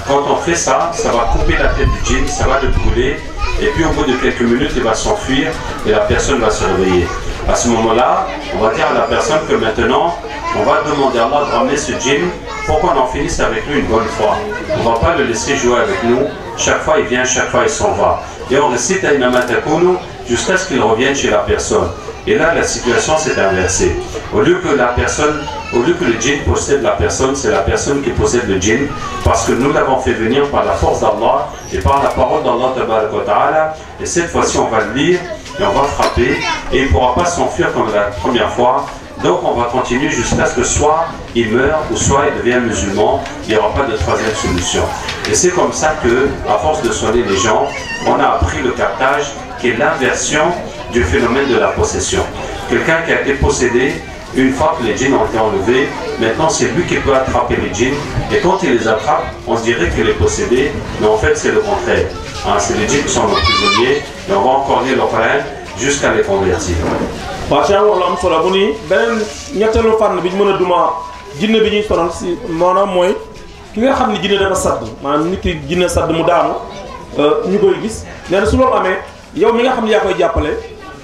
Quand on fait ça, ça va couper la tête du djinn, ça va le brûler et puis au bout de quelques minutes, il va s'enfuir et la personne va se réveiller. À ce moment-là, on va dire à la personne que maintenant, on va demander à Allah de ramener ce djinn pour qu'on en finisse avec lui une bonne fois. On ne va pas le laisser jouer avec nous. Chaque fois il vient, chaque fois il s'en va. Et on récite Aynama Takunu jusqu'à ce qu'il revienne chez la personne. Et là, la situation s'est inversée. Au lieu que le djinn possède la personne, c'est la personne qui possède le djinn, parce que nous l'avons fait venir par la force d'Allah et par la parole d'Allah Tabaraka wa Ta'ala. Et cette fois-ci, on va le lire et on va frapper, et il ne pourra pas s'enfuir comme la première fois. Donc on va continuer jusqu'à ce que soit il meurt ou soit il devient musulman, il n'y aura pas de troisième solution. Et c'est comme ça que, à force de soigner les gens, on a appris le captage qui est l'inversion du phénomène de la possession. Quelqu'un qui a été possédé, une fois que les djinns ont été enlevés, maintenant c'est lui qui peut attraper les djinns, et quand il les attrape, on se dirait qu'il est possédé, mais en fait c'est le contraire. C'est les djinns qui sont nos prisonniers, et on va encore lire le Coran jusqu'à les convertir. waaw Cheikh wax la am solo bu ni beneen ñetteelu fànn bi ñu mën a duma jinne bi ñuy sonal si maanaam mooy ki nga xam ni jinne dafa sadd maanaam nit ki jinne sadd mu daanu ñu koy gis nee na su loolu amee yow mi nga xam ne yaa koy jàppale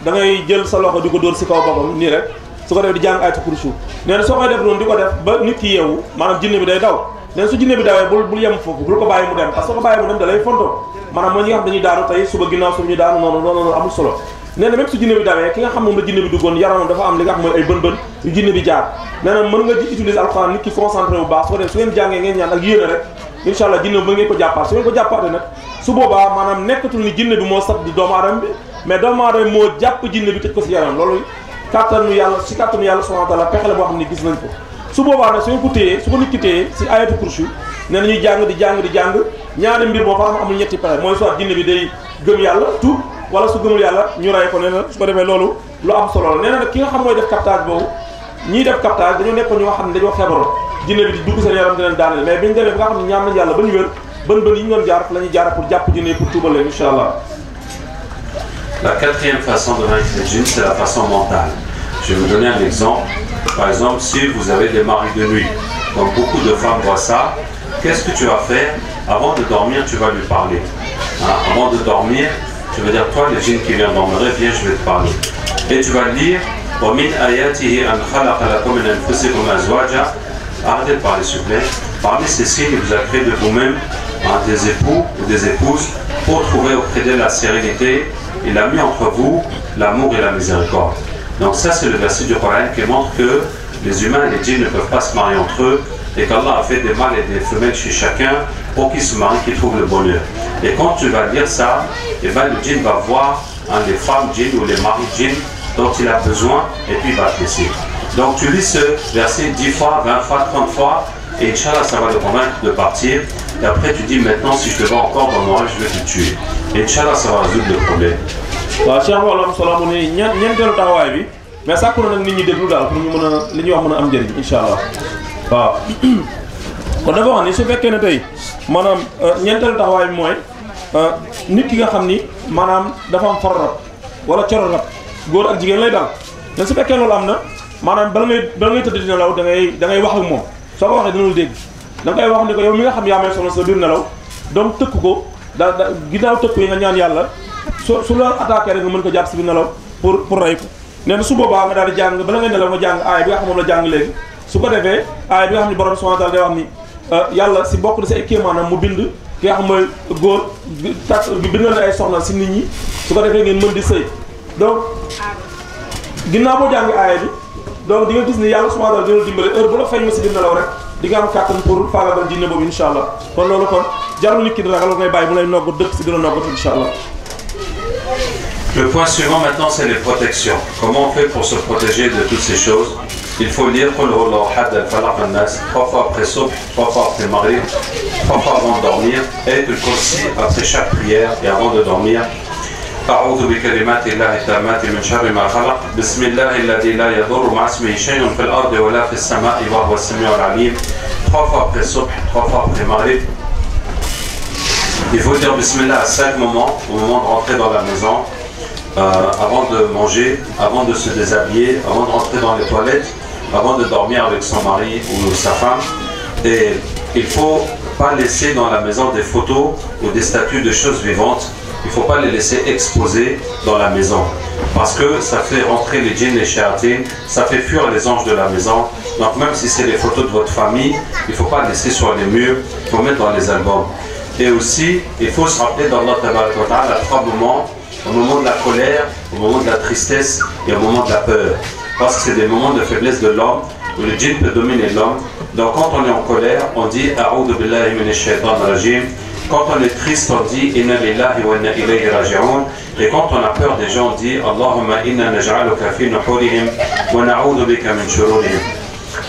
da ngay jël sa loxo di ko dóor si kaw boppam nii rek su ko def di jàng ayatu kursi nee na soo koy def noonu di ko def ba nit ki yeewu maanaam jinne bi day daw nee na su jinne bi dawee bul yem foofu bul ko bàyyi mu dem parce que soo ko bàyyi mu dem da lay fonto maanaam mooy ñi nga xam dañuy daanu tey suba ginnaaw suba ñu daanu noonu amul solo nee na même su jinne bi dawee ki nga xam moom la jinne bi duggoon yaramam dafa am li nga xam mooy ay bën-bën yu jinne bi jaar nee na mën nga utiliser alxuraan nit ki concentré bu baax su ko def su ngeen jàngee ngeen ñaan ak yéene rek incha allah jinne bi mën ngeen ko jàppaat su ngeen ko jàppaatee nag su boobaa maanaam nekkatul ni jinne bi moo sat di doomu aadama bi mais doomu aadama moo jàpp jinne bi tëj ko si yaram loolu kàttanu yàlla subhanahu wa taala pexe la boo xam ne gis nañ ko su boobaa nag su ngeen ko téyee su ko nit ki téyee si ayatu kursi nee na ñuy jàng di jàng ñaari mbir moo fa amul ñetti pexe mooy soit jinne bi day gëm yàlla tout wala su gëmul yàlla ñu ray ko nee na su ko defee loolu lu am solo la nee na nag ki nga xam mooy def captage boobu ñiy def captage dañoo nekk ñoo xam ne dañoo feebaroon jinne bi di dugg seen yaram di leen daaneel mais bi ñu demee bi nga xam ne ñaan nañ yàlla ba ñu wér bën yi ñu doon jaar fa la ñuy jaar pour jàpp jinne pour tuubal leen incha allah. La quatrième façon de vaincre les djinns, c'est la façon mentale. Je vais vous donner un exemple. Par exemple, si vous avez des maris de nuit, donc beaucoup de femmes voient ça, qu'est-ce que tu vas faire? Avant de dormir, tu vas lui parler. Avant de dormir, tu vas dire, toi, le djinn qui vient dans le rêve, viens, je vais te parler. Et tu vas lire, وَمِنْ آيَاتِهِ أَنْ خَلَقَ لَكُم مِنْ أَنفُسِكُمْ أَزْوَاجًا. Arrêtez de parler, s'il vous plaît. Parmi ces signes, il vous a créé de vous-même des époux ou des épouses pour trouver auprès d'elle la sérénité. Il a mis entre vous l'amour et la miséricorde. Donc ça, c'est le verset du Coran qui montre que les humains et les djinns ne peuvent pas se marier entre eux et qu'Allah a fait des mâles et des femelles chez chacun pour qu'ils se marient, qu'ils trouvent le bonheur. Et quand tu vas lire ça, et ben, le djinn va voir les femmes djinns ou les maris djinns dont il a besoin et puis il va te laisser. Donc tu lis ce verset 10 fois, 20 fois, 30 fois et Inch'Allah ça va le convaincre de partir. Et après tu dis maintenant si je te vois encore dans mon rêve, je vais te tuer. Et Inch'Allah ça va résoudre le problème. waaw Cheikh wàllum solo mu ne ñeenteelu taxawaay bi mais sàkku na nag nit ñi déglu daal pour ñu mën a li ñuy wax mën a am njëriñ incha allah waaw kon dafa wax ni su fekkee ne tey maanaam ñeenteelu taxawaay bi mooy nit ki nga xam ni maanaam dafa am far rab wala coro rab góor ak jigéen lay daal mais su fekkee loolu am na maanaam bala ngay tëdd di nelaw da ngay wax ak moom soo ko waxee dina lu dégg da ngay wax ni ko yow mi nga xam yaa may sonal sa biir nelaw donc tëkk ko ginnaaw tëkk yi nga ñaan yàlla su la attaqué rek nga mën ko jàpp si biir nelaw pour rey ko nee na su boobaa nga daal di jàng bala ngay nelaw nga jàng aaya bi nga xam moom la jàng léegi su ko defee aaya bi nga xam ne borom subhanahu wa ta'ala day wax ni yàlla si bokk na si ay kéemaanam mu bind ki nga xam mooy góor bindal na ay soxna si nit ñi su ko defee ngeen mën di sëy donc ginnaaw boo jàng aaya bi donc di nga gis ni yàlla subhanahu wa ta'ala dina dimbale heure bu la feeñ ma si biir nelaw rek di nga am kàttan pour faagaagal jinne boobu incha allah kon loolu kon jarul nit ki di ragal ngay bàyyi mu lay nogg dëkk si dina noggat incha allah. Le point suivant maintenant, c'est les protections. Comment on fait pour se protéger de toutes ces choses? Il faut lire Qul huwallahu ahad al-falaq an-nas 3 fois après Subh, 3 fois après Maghrib, 3 fois avant de dormir, et le Kursi après chaque prière et avant de dormir. أعوذ بكلمات الله التامات من شر ما خلق بسم الله الذي لا يضر مع اسمه شيء في الأرض ولا في السماء وهو السميع العليم 3 fois après Subh, 3 fois après Maghrib. Il faut dire Bismillah à 5 moments, au moment de rentrer dans la maison, avant de manger, avant de se déshabiller, avant de rentrer dans les toilettes, avant de dormir avec son mari ou sa femme. Et il ne faut pas laisser dans la maison des photos ou des statues de choses vivantes. Il ne faut pas les laisser exposées dans la maison. Parce que ça fait rentrer les djinns, les shayatines, ça fait fuir les anges de la maison. Donc même si c'est les photos de votre famille, il ne faut pas laisser sur les murs, il faut mettre dans les albums. Et aussi, il faut se rappeler d'Allah Tabaraka wa Ta'ala à 3 moments. Au moment de la colère, au moment de la tristesse et au moment de la peur. Parce que c'est des moments de faiblesse de l'homme, où le djinn peut dominer l'homme. Donc quand on est en colère, on dit A'udhu billahi minash shaitanir rajim. Quand on est triste, on dit Inna lillahi wa inna ilayhi raji'un. Et quand on a peur des gens, on dit Allahumma inna naj'aluka fi nuhurihim wa na'udhu bika min shururihim.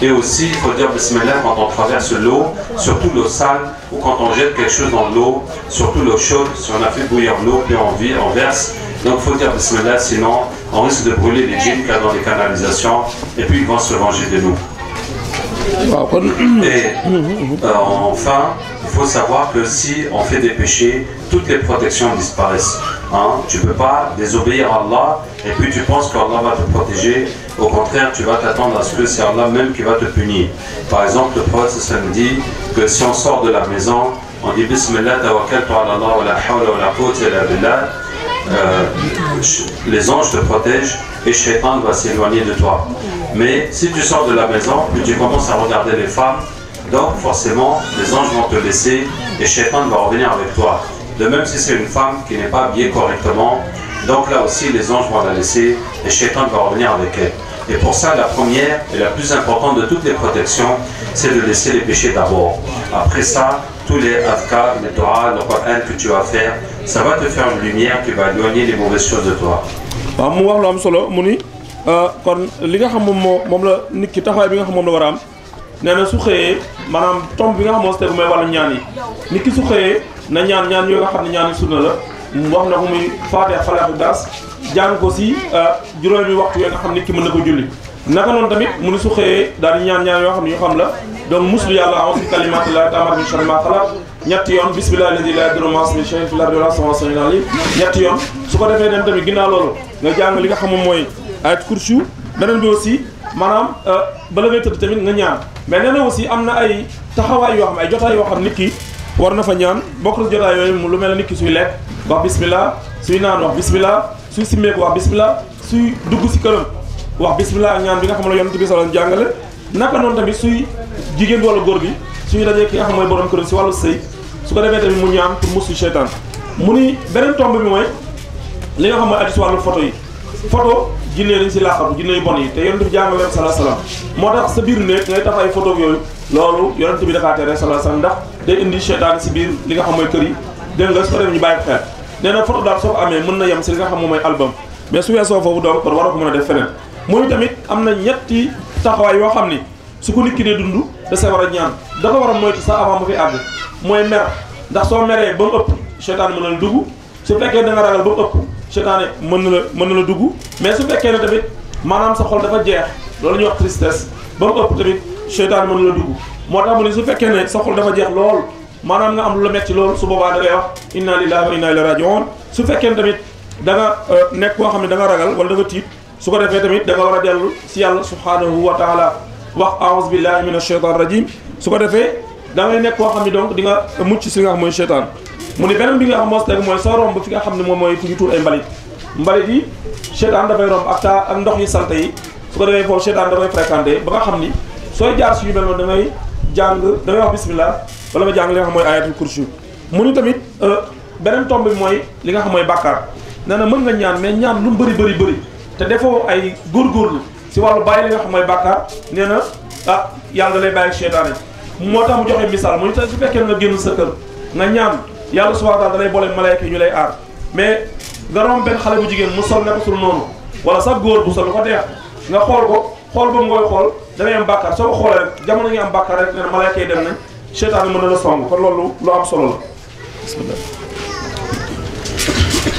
Et aussi, il faut dire Bismillah quand on traverse l'eau, surtout l'eau sale, ou quand on jette quelque chose dans l'eau, surtout l'eau chaude, si on a fait bouillir l'eau, puis on verse. Donc il faut dire Bismillah, sinon on risque de brûler les djinns qu'il y a dans les canalisations, et puis ils vont se venger de nous. Et enfin, il faut savoir que si on fait des péchés, toutes les protections disparaissent. Hein? Tu ne peux pas désobéir à Allah et puis tu penses qu'Allah va te protéger. Au contraire, tu vas t'attendre à ce que c'est Allah même qui va te punir. Par exemple, le prophète dit que si on sort de la maison, on dit Bismillah tawakkaltu ala Allah wa la hawla wa la quwwata illa billah. Les anges te protègent et Shaitan va s'éloigner de toi. Mais si tu sors de la maison et tu commences à regarder les femmes, donc forcément les anges vont te laisser et Shaitan va revenir avec toi. De même si c'est une femme qui n'est pas habillée correctement, donc là aussi les anges vont la laisser et Shaitan va revenir avec elle. Et pour ça, la première et la plus importante de toutes les protections, c'est de laisser les péchés d'abord. Après ça, tous les adhkar, les Torah, le Coran que tu vas faire, ça va te faire une lumière qui va éloigner les mauvaises choses de toi. mu wax lu am solo mu ni kon li nga xam moom la nit ki taxawaay bi nga xam moom la war a am nee na su xëyee maanaam tomb bi nga xam moo si tegu mooy wàllu ñaan yi nit ki su xëyee na ñaan yoo nga xam ne ñaan yi sunna la wax na ko muy Faatiha Falaq ak Naas jàng ko si juróomi waxtu yoo nga xam nit ki mën na ko julli naka noonu tamit mu ni su xëyee daal di ñaan yoo xam ne yu xam la donc muslu yàlla a'uuzu bi kalimaatillaahi taammaati min sharri maa xalaq ñetti yoon bismillaahi llazii laa yadurru ma'a ismihi shay'un fil ardi wa laa fis samaa'i wa huwa ñetti yoon su ko defee dem tamit ginnaaw loolu nga jàng li nga xam moom mooy ayat kursi beneen bi aussi maanaam bala ngay tëdd tamit nga ñaan mais nee na aussi am na ay taxawaay yoo xam ay jotaay yoo xam nit ki war na fa ñaan bokk na jotaay yooyu lu mel ne nit ki suy lekk wax bismillah suy naan wax bismillah suy simmeeku wax bismillah suy dugg si këram wax bismillah ak ñaan bi nga xam ne yonent bi sallallahu alayhi wasallam jàngale naka noonu tamit suy jigéen wala góor bi suy dajee ki nga xam mooy borom këram si wàllu sëy su ko defee tamit mu ñaan pour musu seytaan mu ni beneen tomb bi mooy li nga xam mooy aju si wàllu photo yi photo jinne dañ si laaxatu jinne yu bon yi te yonent bi jàngale sallallahu alayhi wasallam moo tax sa biir néeg ngay taf ay photo yooyu loolu yonent bi dafaa tere sallallahu alayhi wasallam ndax day indi seytaan si biir li nga xam mooy kër yi dégg nga su ko defee ñu bàyyi ko xel nee na photo daal soo ko amee mën na yem si li nga xam moom mooy album mais su weesoo foofu donc kon war a ko mën a def feneen mooy tamit am na ñetti taxawaay yoo xam ni su ko nit ki dee dund da see war a ñaan dafa war a moytu sax avant mu fi àgg mooy mer ndax soo meree ba mu ëpp seytaan mën na la dugg su fekkee da nga ragal ba mu ëpp seytaan mën na la dugg mais su fekkee ne tamit maanaam sa xol dafa jeex loolu ñuy wax tristesse ba mu ëpp tamit seytaan mën na la dugg moo tax mu ne su fekkee ne sa xol dafa jeex lool maanaam nga am lu la metti lool su boobaa da ngay wax inna lillahi wa inna ilayhi raji'un su fekkee ne tamit da nga nekk koo xam ne da nga ragal wala da nga tiit su ko defee tamit da nga war a dellu si yàlla subhanahu wa taala wax a'uuzu billahi minash shaytaanir rajiim su ko defee da ngay nekk koo xam ne donc di nga mucc si nga xam mooy seytaan mu ni beneen bi nga xam moo si teg mooy soo romb fi nga xam ne moom mooy fu ñu tuur ay mbalit yi seytaan dafay romb ak ndox yi salte yi su ko defee foofu seytaan dafay fréquenté ba nga xam ni sooy jaar suñu mel noonu da ngay wax bismillah wala nga jàng li nga xam mooy ayatul kursi mu ni tamit beneen tomb bi mooy li nga xam mooy bàkkaar nee na mën nga ñaan mais ñaan lu mu bëri te defoo ay góorgóorlu si wàllu bàyyi li nga xam mooy bàkkaar nee na yàlla da lay bàyyi seytaane moo tax mu joxe misaal mu ni te su fekkee nga génn sa kër nga ñaan yàlla subhanahu wa ta'ala da lay boole malayka yi ñu lay aar mais nga romb benn xale bu jigéen mu sol ne ko sul noonu wala sax góor bu sol lu ko deex nga xool boobu ngooy xool da ngay am bàkkaar soo ko xoolee rek jamono ngi am bàkkaar rek nee na malayka yi dem nañ seytaane mën na la song kon loolu lu am solo la bismillah.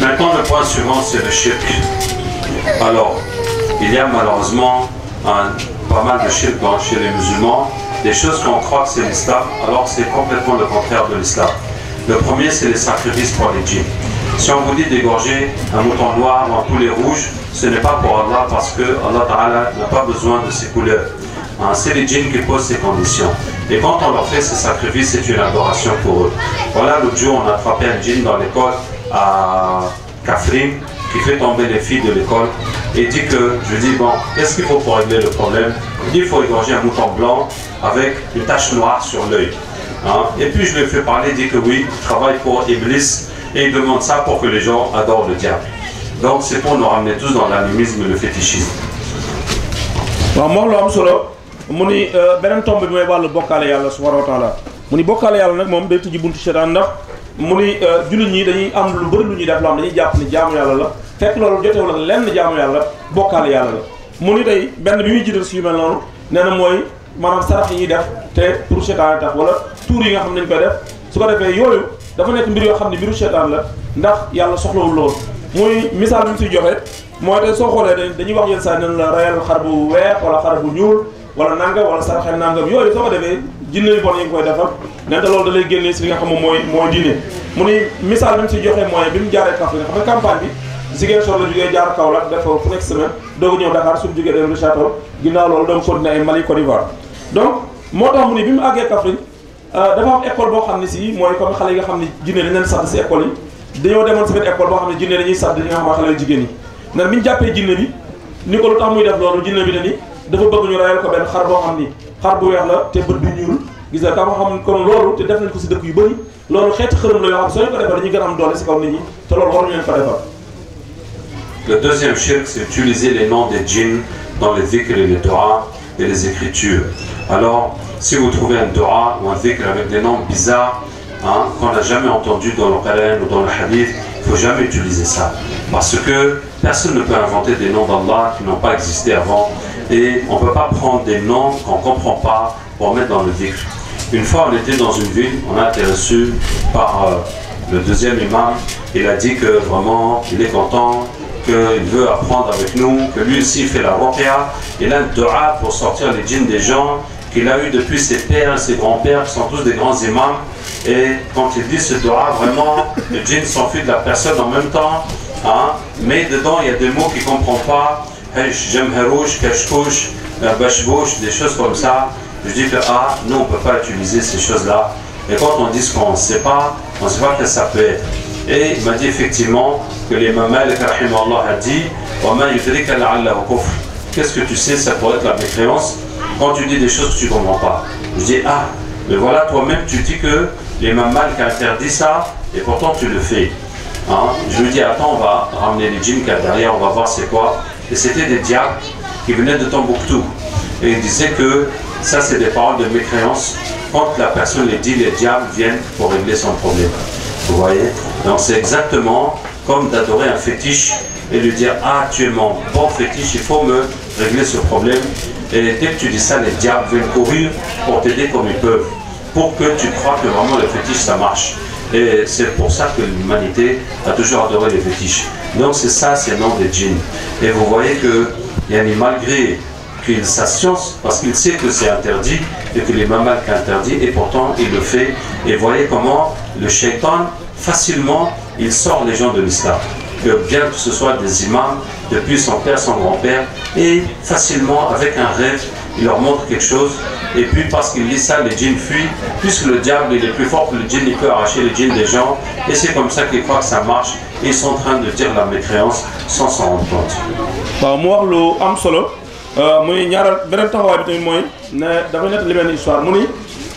Maintenant le point suivant c'est le shirk. Alors il y a malheureusement pas mal de shirk chez les musulmans, des choses qu'on croit que c'est l'islam alors que c'est complètement le contraire de l'islam. Le premier c'est les sacrifices pour les djinns. Si on vous dit d'égorger un mouton noir en poulet rouge, ce n'est pas pour Allah parce que Allah Ta'ala n'a pas besoin de ces couleurs. C'est les djinns qui posent ces conditions. Et quand on leur fait ces sacrifices, c'est une adoration pour eux. Voilà, l'autre jour on a attrapé un djinn dans l'école à Kafrim qui fait tomber les filles de l'école et dit que, je dis bon, qu'est-ce qu'il faut pour régler le problème? Il dit il faut égorger un mouton blanc avec une tache noire sur l'œil. Et puis je lui ai fait parler, il dit que oui, il travaille pour Iblis et il demande ça pour que les gens adorent le diable. Donc c'est pour nous ramener tous dans l'animisme et le fétichisme. mu ni beneen tomb bi mooy wàllu bokkaale yàlla subhanahu wa taala mu ni bokkaale yàlla nag moom day tëjji buntu seytaan ndax mu ni jullit ñi dañuy am lu bëri lu ñuy def loo xam dañuy jàpp ni jaamu yàlla la fekk loolu jotewul ak lenn jaamu yàlla bokkaale yàlla la mu ni tey benn bi muy jiital si yu mel noonu nee na mooy maanaam sarax yi ñuy def te pour seytaan tax wala tuur yi nga xam ne dañ koy def su ko defee yooyu dafa nekk mbir yoo xam ne mbiru seytaan la ndax yàlla soxlawul loolu muy misaal bi mu siy joxe mooy tey soo xoolee dañuy wax yenn saa ne la rayal xar bu weex wala xar bu ñuul wala nangam wala saraxel nangam yooyu soo ko defee jinne yu bon yi nga koy defal nente loolu da lay génnee si li nga xam moom mooy diine mu ni misaal bi mu si joxee mooy bi mu jaaree Kaffrine xam nga campagne bi Ziguinchor la jógee jaar Kaolack def fu nekk semaine dooga ñëw Dakar suñu jógee dem Richard-Toll ginnaaw loolu doon continuer ay Mali Côte d'Ivoire donc moo tax mu ni bi mu àggee Kaffrine dafa am école boo xam ne si mooy comme xale yi nga xam ne jinne dañ leen sadd si école yi dañoo demoon si benn école boo xam ne jinne dañuy sadd ñi nga xam ne xale yu jigéen yi nen bi ñu jàppee jinne bi ni ko lu tax muy def loolu jinne bi dani dafa bëgg ñu rayal ko benn xar boo xam ni xar bu weex la te bët bi ñuul gis nga ka nga xam kon loolu te def nañ ko si dëkk yu bëri loolu xeeti xërëm la yoo xam soo ñu ko defal dañuy gën a am doole si kaw nit ñi te loolu waruñu leen ko defal. Le deuxième shirk, c'est utiliser les noms des djinns dans les dhikr et les dua et les écritures. Alors, si vous trouvez un dua ou un dhikr avec des noms bizarres, qu'on n'a jamais entendu dans le Coran ou dans le Hadith, il ne faut jamais utiliser ça. Parce que personne ne peut inventer des noms d'Allah qui n'ont pas existé avant. Et on ne peut pas prendre des noms qu'on ne comprend pas pour mettre dans le dhikr. Une fois, on était dans une ville, on a été reçu par le deuxième imam. Il a dit que vraiment, il est content, qu'il veut apprendre avec nous, que lui aussi fait la ruqya. Il a un dua pour sortir les djinns des gens qu'il a eu depuis ses pères et ses grands-pères, qui sont tous des grands imams. Et quand il dit ce dua, vraiment, le djinn s'enfuit de la personne en même temps. Mais dedans, il y a des mots qu'il ne comprend pas. Jamharouch, Kashkouch, Bashbouch, des choses comme ça. Je dis que nous on ne peut pas utiliser ces choses-là. Et quand on dit ce qu'on ne sait pas, on ne sait pas que ça peut être. Et il m'a dit effectivement que l'imam Malik a dit qu'est-ce que tu sais, ça pourrait être la mécréance quand tu dis des choses que tu ne comprends pas. Je dis mais voilà, toi-même tu dis que l'imam Malik a interdit ça et pourtant tu le fais. Je lui dis attends, on va ramener les djinns qu'il y a derrière, on va voir c'est quoi. Et c'était des diables qui venaient de Tombouctou. Et il disait que ça c'est des paroles de mécréance. Quand la personne les dit, les diables viennent pour régler son problème. Vous voyez? Donc c'est exactement comme d'adorer un fétiche et lui dire tu es mon bon fétiche, il faut me régler ce problème. Et dès que tu dis ça, les diables viennent courir pour t'aider comme ils peuvent, pour que tu crois que vraiment le fétiche ça marche. Et c'est pour ça que l'humanité a toujours adoré les fétiches. Donc c'est ça, c'est le nom des djinns. Et vous voyez que malgré qu'il sa science, parce qu'il sait que c'est interdit et que l'imam Malik a interdit, et pourtant il le fait. Et voyez comment le shaitan, facilement, il sort les gens de l'islam. Que bien que ce soit des imams, depuis son père, son grand-père, et facilement, avec un rêve, il leur montre quelque chose, et puis parce qu'il dit ça, les djinns fuient, puisque le diable il est plus fort que le djinn, il peut arracher les djinns des gens, et c'est comme ça qu'ils croient que ça marche, et ils sont en train de dire la mécréance sans s'en rendre compte. mu ni ñaaral beneen taxawaay bi tamit mooy ne dafa nett li benn histoire mu ni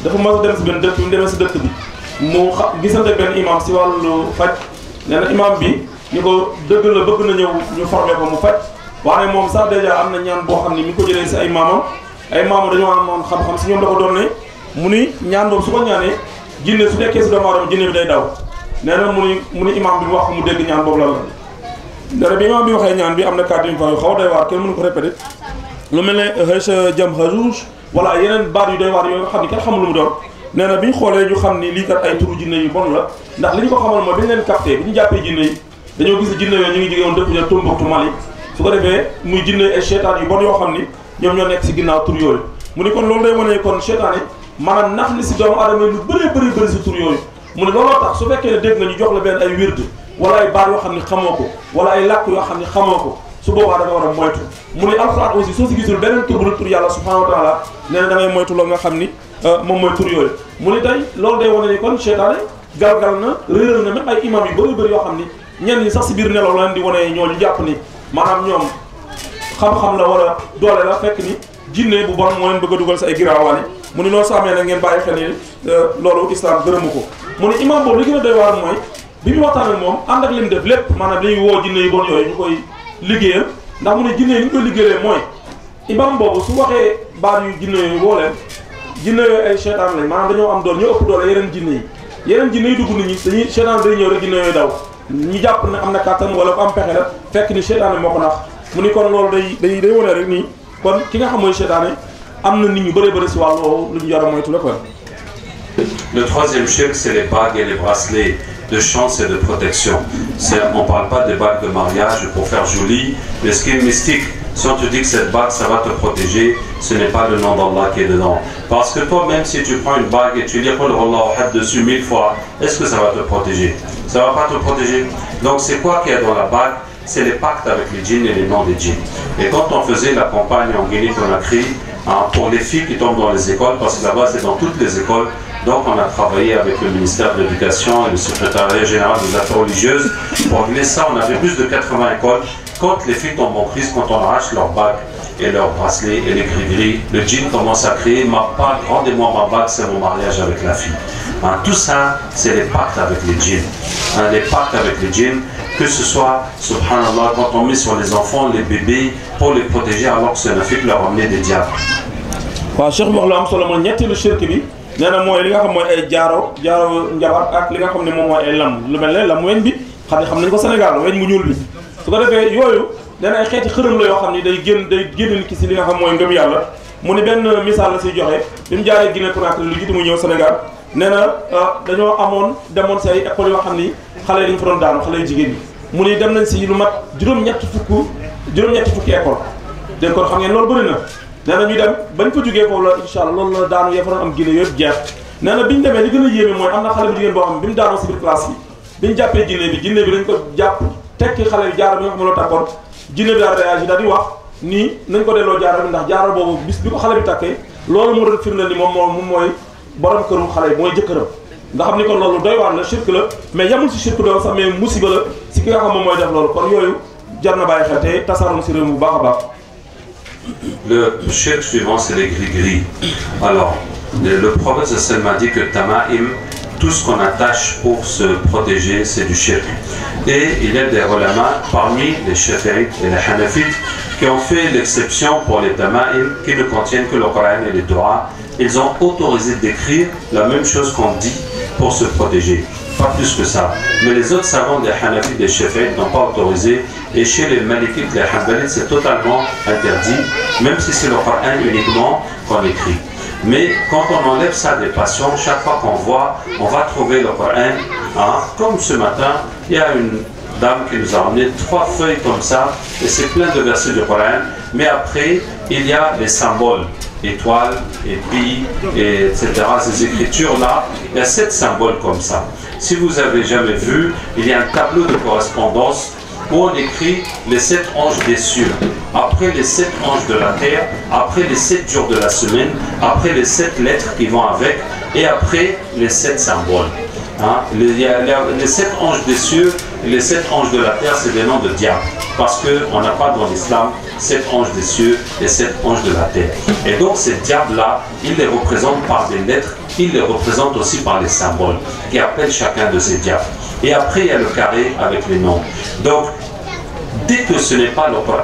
dafa mas a dem si benn dëkk bi mu demee si dëkk bi mu gisante benn imam si wàllu faj nee na imam bi ni ko dëgg la bëgg na ñëw ñu formé ko mu faj waaye moom sax dèjà am na ñaan boo xam ni mi ngi ko jëlee si ay maamam dañoo amoon xam-xam si ñoom da ko doon ne mu ni ñaan boobu su ko ñaanee jinne su nekkee si doomu aadama jinne bi day daw nee na mu ni imam bi mu wax ko mu dégg ñaan boobu lan la dara bi imam bi waxee ñaan bi am na kàddu yu fa xaw a doy waar kenn mënu ko répété lu mel ne xëy jam xajuge wala yeneen baat yu doy waar yooyu nga xam ni kenn xamul lu mu doon nee na bi ñu xoolee ñu xam ni lii kat ay turu jinne yu bon la ndax li ñu ko xamal mooy bi ñu leen capté bi ñu jàppee jinne yi dañoo gis jinne yooyu ñu ngi jógee woon dëkk ja Tombouctou Mali su ko defee muy jinne ay seytaan yu bon yoo xam ni ñoom ñoo nekk si ginnaaw tur yooyu mu ni kon loolu day wane kon seytaan yi maanaam nax ni si doomu aadama lu bëri si tur yooyu mu ne looloo tax su fekkee ne dégg nga ñu jox la benn ay wird wala ay baat yoo xam ni xamoo ko wala ay làkk yoo xam ni xamoo ko su boobaa da nga war a moytu mu ne alxuraan aussi soo si gisul beneen tur bu dul tur yàlla subhanahu wa taala nee na da ngay moytu loolu nga xam ni moom mooy tur yooyu mu ni tey loolu day wane ni kon seytaane galgal na réeral na même ay imam yu bëri yoo xam ni ñenn ñi sax si biir nelaw la leen di wane ñooñu jàpp ni maanaam ñoom xam-xam la wala doole la fekk ni jinne bu bon moo leen bëgg a dugal sa ay giraawaani mu ni loolu soo amee nag ngeen bàyyi xel ni loolu islam gërëmu ko mu ni imam boobu li gën a doy waar mooy bi mu waxtaan ak moom ànd ak lim def lépp maanaam dañuy woo jinne yu bon yooyu ñu koy liggéeyal ndax mu ne jinne yi ñu koy liggéeyee mooy imam boobu su waxee baat yu jinne yooyu woo leen jinne yooyu ay seytaan lañ maanaam dañoo am doole ñoo ëpp doole yeneen jinne yi dugg nit ñi dañuy seytaan day ñëw rek jinne yooyu daw ñu jàpp ne am na kàttan wala ko am pexe la fekk ni seytaane moo ko nax mu ni kon loolu day wane rek nii kon ki nga xam mooy seytaane am na nit ñu bëri si wàllu woowu lu ñu jar a moytu la quoi. Le troisième shirk, c'est les bagues et les bracelets de chance et de protection. On ne parle pas des bagues de mariage pour faire joli, mais ce qui est mystique, Si on te dit que cette bague, ça va te protéger, ce n'est pas le nom d'Allah qui est dedans. Parce que toi-même, si tu prends une bague et tu dis Qul Huwallahu Ahad dessus 1000 fois, est-ce que ça va te protéger? Ça ne va pas te protéger. Donc c'est quoi qu'il y a dans la bague? C'est les pactes avec les djinns et les noms des djinns. Et quand on faisait la campagne en Guinée-Conakry, pour les filles qui tombent dans les écoles, parce que là-bas c'est dans toutes les écoles, donc on a travaillé avec le ministère de l'Éducation et le secrétariat général des affaires religieuses. Pour régler ça, on avait plus de 80 écoles. Quand les filles tombent en crise, quand on arrache leur bague et leur bracelet et les gris-gris, le djinn commence à crier ma bague, rendez-moi ma bague, c'est mon mariage avec la fille. Tout ça, c'est les pactes avec les djinns. Les pactes avec les djinns, que ce soit, subhanallah, quand on met sur les enfants, les bébés, pour les protéger, alors que c'est un fait leur amener des diables. waaw Cheikh wax la am solo mooy ñetteelu shirk bi nee na mooy li nga xam mooy ay jaaro njabar ak li nga xam ne moom mooy ay lam lu mel ne lam weñ bi xam nañ ko Sénégal weñ mu ñuul bi su ko defee yooyu nee na ay xeeti xërëm la yoo xam ni day génn nit ki si li nga xam mooy ngëm yàlla mu ni benn misaal la siy joxe bi mu jaaree Guinée Conakry lu jiitu mu ñëw Sénégal nee na dañoo demoon si ay écoles yoo xam ni xale yi dañu fa doon daanu xale yu jigéen ñi mu ni dem nañ si lu mat juróom-ñetti fukki école dégg kon xam ngeen loolu bëri na nee na ñu dem bañ fa jógee foofu la incha allah loolu la daanu ya fa doon am Guinée yëpp jeex nee na bi ñu demee li gën a yéeme mooy am na xale bu jigéen boo xam ne bi mu daanoo si biir classe bi ñu jàppee jinne bi dañ ko jàpp tekki xale bi jaaro bi nga xam ne loo takkoon jinne bi daal réagi daal di wax nii nañ ko delloo jaaro bi ndax jaaro boobu bis bi ko xale bi takkee loolu moo doon firndeel ni moom mooy borom këru xale bi mooy jëkkëram nga xam ni kon loolu doy waar la shirk la mais yamul si shirk doon sax mais musiba la si ki nga xam moom mooy def loolu kon yooyu jar na bàyyi xel te tasaaroon si réew mi bu baax a baax. Le shirk suivant, c'est les gris-gris. Alors, le prophète sallam a dit que Tama'im, tout ce qu'on attache pour se protéger, c'est du shirk. Et il y a des ulama parmi les Shafi'ites et les Hanafites qui ont fait l'exception pour les Tama'im qui ne contiennent que le Coran et les Doua. Ils ont autorisé d'écrire la même chose qu'on dit pour se protéger. Pas plus que ça. Mais les autres savants des Hanafites et des Shafi'ites n'ont pas autorisé. Et chez les Malikites, les Hanbalites, c'est totalement interdit, même si c'est le Coran uniquement qu'on écrit. Mais quand on enlève ça des patients, chaque fois qu'on voit, on va trouver le Coran. Comme ce matin, il y a une dame qui nous a ramené 3 feuilles comme ça, et c'est plein de versets du Coran. Mais après, il y a les symboles, étoiles, épis, etc. Ces écritures-là, il y a 7 symboles comme ça. Si vous avez jamais vu, il y a un tableau de correspondance où on écrit les 7 anges des cieux, après les 7 anges de la terre, après les 7 jours de la semaine, après les 7 lettres qui vont avec, et après les 7 symboles. Les 7 anges des cieux et les 7 anges de la terre, c'est des noms de diables, parce qu'on n'a pas dans l'islam 7 anges des cieux et 7 anges de la terre. Et donc ces diables-là, ils les représentent par des lettres, ils les représentent aussi par les symboles, qui appellent chacun de ces diables. Et après, il y a le carré avec les noms. Donc, dès que ce n'est pas le Coran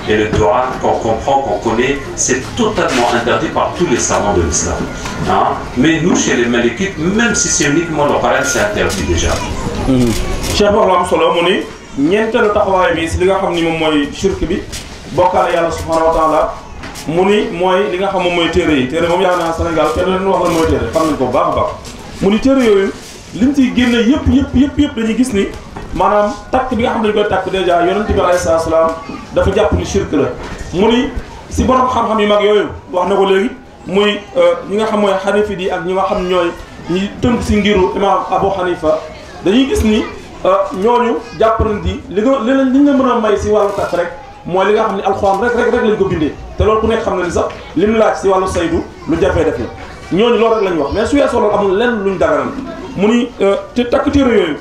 et le Torah qu'on comprend, qu'on connaît, c'est totalement interdit par tous les savants de l'islam. Mais nous, chez les Malikites, même si c'est uniquement le Coran, c'est interdit déjà. Cheikh wax la am solo mu ni ñeenteelu taxawaay bi si li nga xam ni moom mooy shirk bi bokkaale yàlla subhanahu wa taala mu ni mooy li nga xam moom mooy téere yi téere moom yaa naa Sénégal kenn leen wax la mooy téere xam nañ ko bu baax a baax mu ni téere yooyu liñ ciy génne yëpp dañuy gis ni maanaam takk bi nga xam ne dañu koy takk dèjà yonent bi alayhi salaam dafa jàpp ni shirk la mu ni si borom xam-xam yu mag yooyu wax na ko léegi muy ñi nga xam mooy xanifi di ak ñi nga xam ñooy ñi tënk si ngiru imam Abu Hanifa dañuy gis ni ñooñu jàpp nañ di li ñu mën a may si wàllu takk rek mooy li nga xam ne alxuraan rek lañ ko bindee te loolu ku nekk xam na ni sax li mu laaj si wàllu saydu lu jafee def la ñooñu loolu rek lañ wax mais su weesoo loolu amul lenn luñ daganal mu ni te takk téere yooyu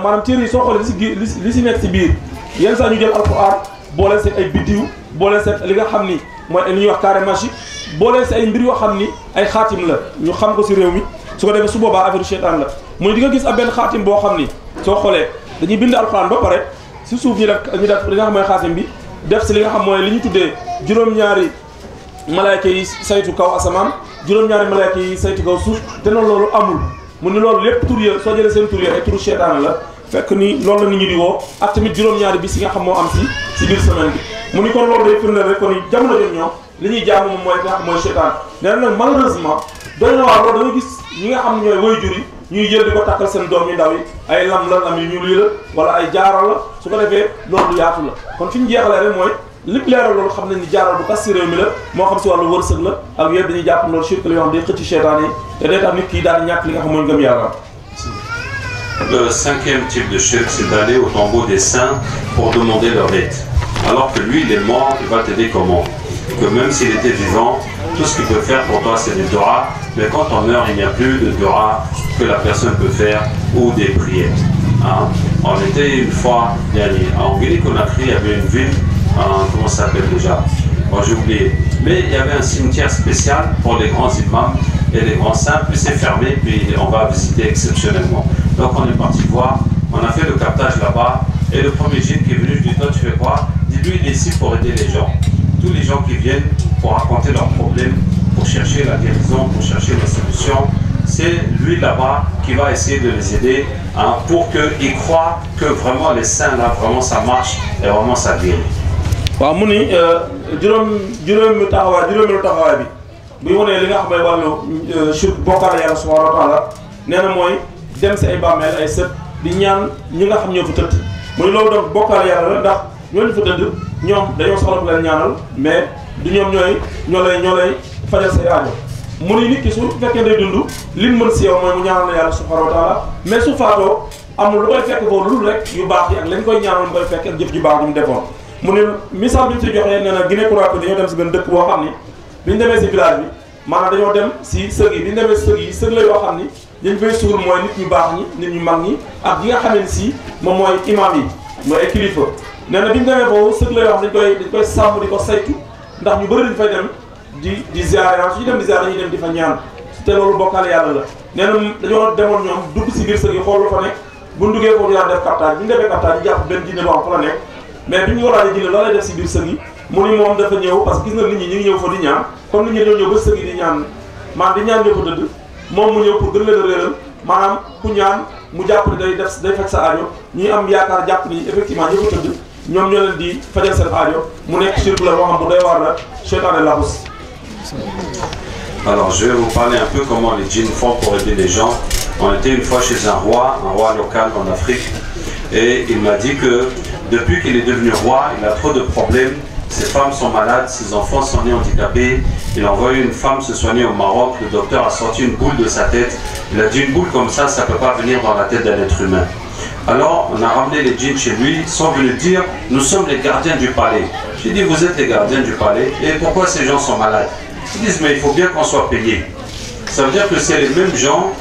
maanaam téere yi soo xoolee li si nekk si biir yenn saa ñu jël alxuraan boole seet ay biddiw boole seet li nga xam ni mooy li ñuy wax carré magique boole si ay mbir yoo xam ni ay xaatim la ñu xam ko si réew mi su ko defee su boobaa affaire seytaan la mu ni di nga gis ab benn xaatim boo xam ni soo xoolee dañuy bind alxuraan ba pare si suuf ñu def li nga xam mooy xaatim bi def si li nga xam mooy li ñu tuddee juróom-ñaari malaayka yi saytu kaw asamaan juróom-ñaari malaayka yi saytu kaw suuf te noonu loolu amul mu ni loolu lépp tur ya soo jëlee seen tur ya ay turu seytaan la fekk ni loolu la nit ñi di woo ak tamit juróom-ñaari bis yi nga xam moo am si biir semaine bi mu ni kon loolu day firndeel rek kon ni jamono jooju ñoom li ñuy jaamu moom mooy nga xam mooy seytaan nee na nag malheureusement doy na waar loolu da nga gis ñi nga xam ne ñooy waajur yi ñuy jël di ko takkal seen doom yu ndaw yi ay lam yu ñuul yi la wala ay jaaro la su ko defee loolu yaatu la kon fi ñu jeexalee rek mooy lépp leeral loolu xam nañ ni jaaral bu tas si réew mi la moo xam si wàllu wërsëg la ak yëpp dañuy jàpp loolu shirk la yoo xam day xëcc seytaan yi te day tax nit ki daal di ñàkk li nga xam mooy ngëm yàlla. Le cinquième type de shirk, c'est d'aller au tombeau des saints pour demander leur aide. Alors que lui, il est mort, il va t'aider comment? Que même s'il était vivant, tout ce qu'il peut faire pour toi, c'est du dua. Mais quand on meurt, il n'y a plus de dua que la personne peut faire ou des prières. Hein? On était une fois, en Guinée-Conakry, il y avait une ville, comment ça s'appelle déjà? Bon, j'ai oublié. Mais il y avait un cimetière spécial pour les grands imams et les grands saints, puis c'est fermé, puis on va visiter exceptionnellement. Donc on est parti voir, on a fait le captage là-bas, et le premier djinn qui est venu, je dis toi tu fais quoi? Dis-lui il est ici pour aider les gens. Tous les gens qui viennent pour raconter leurs problèmes, pour chercher la guérison, pour chercher la solution, c'est lui là-bas qui va essayer de les aider hein, pour qu'ils croient que vraiment les saints là, vraiment ça marche et vraiment ça guérit. waaw mu ni juróomi taxawaay bi bu ñu wanee li nga xam ne wàllu shirk bokkaale yàlla subhanahu wa taala nee na mooy dem si ay bàmmeel ay sët di ñaan ñi nga xam ñoo fa tëdd muy loolu donc bokkaale yàlla la ndax ñooñu fa tëdd ñoom dañoo soxla ku leen ñaanal mais du ñoom ñoo lay fajal say aajo mu ni nit ki su fekkee day dund li mu mën si yow mooy mu ñaanal la yàlla subhanahu wa taala mais su faatoo amul lu koy fekk foofu lu rek yu baax yi ak lañ koy ñaanal mu koy fekk ak jëf ju baax ju mu defoon mu ne misaal bi ñu si joxee nee na Guinée-Conakry dañoo dem si benn dëkk boo xam ni bi ñu demee si village bi maanaam dañoo dem si sëg yi bi ñu demee si sëg yi sëg la yoo xam ni dañ fay suur mooy nit ñu baax ñi nit ñu mag ñi ak yi nga xam ne si moom mooy imam yi mooy ay kilifa nee na bi ñu demee foofu sëg la yoo xam dañ koy sàmm di ko saytu ndax ñu bëri dañ fay dem di ziare su ñu dem di ziare dañuy dem di fa ñaan te loolu bokkaale yàlla la nee na dañoo demoon ñoom dugg si biir sëg yi xool lu fa nekk bu ñu duggee foofu yaa def captage bi ñu defee captage ñu jàpp benn jinne boo xam fa la nekk mais bi ñu waraale jinne la lay def si biir sëg yi mu ni moom dafa ñëw parce que gis na nit ñi ñu ngi ñëw fa di ñaan comme nit ñi dañoo ñëw ba sëg yi di ñaan maanaam di ñaan ñëw fa dëdd moom mu ñëw pour gën leen a réeral maanaam ku ñaan mu jàpp ne day faj sa aajo ñuy am yaakaar jàpp ni effectivement ñëpp a tëdd ñoom ñoo leen di fajal seen aajo mu nekk shirk la boo xam bu doy waar la seytaane la bus. Alors je vais vous parler un peu comment les djinns font pour aider les gens. On était une fois chez un roi local en Afrique, et il m'a dit que depuis qu'il est devenu roi, il a trop de problèmes. Ses femmes sont malades, ses enfants sont nés handicapés. Il a envoyé une femme se soigner au Maroc. Le docteur a sorti une boule de sa tête. Il a dit une boule comme ça ne peut pas venir dans la tête d'un être humain. Alors on a ramené les djinns chez lui, ils sont venus dire nous sommes les gardiens du palais. J'ai dit vous êtes les gardiens du palais et pourquoi ces gens sont malades? Ils disent mais il faut bien qu'on soit payé. Ça veut dire que c'est les mêmes gens,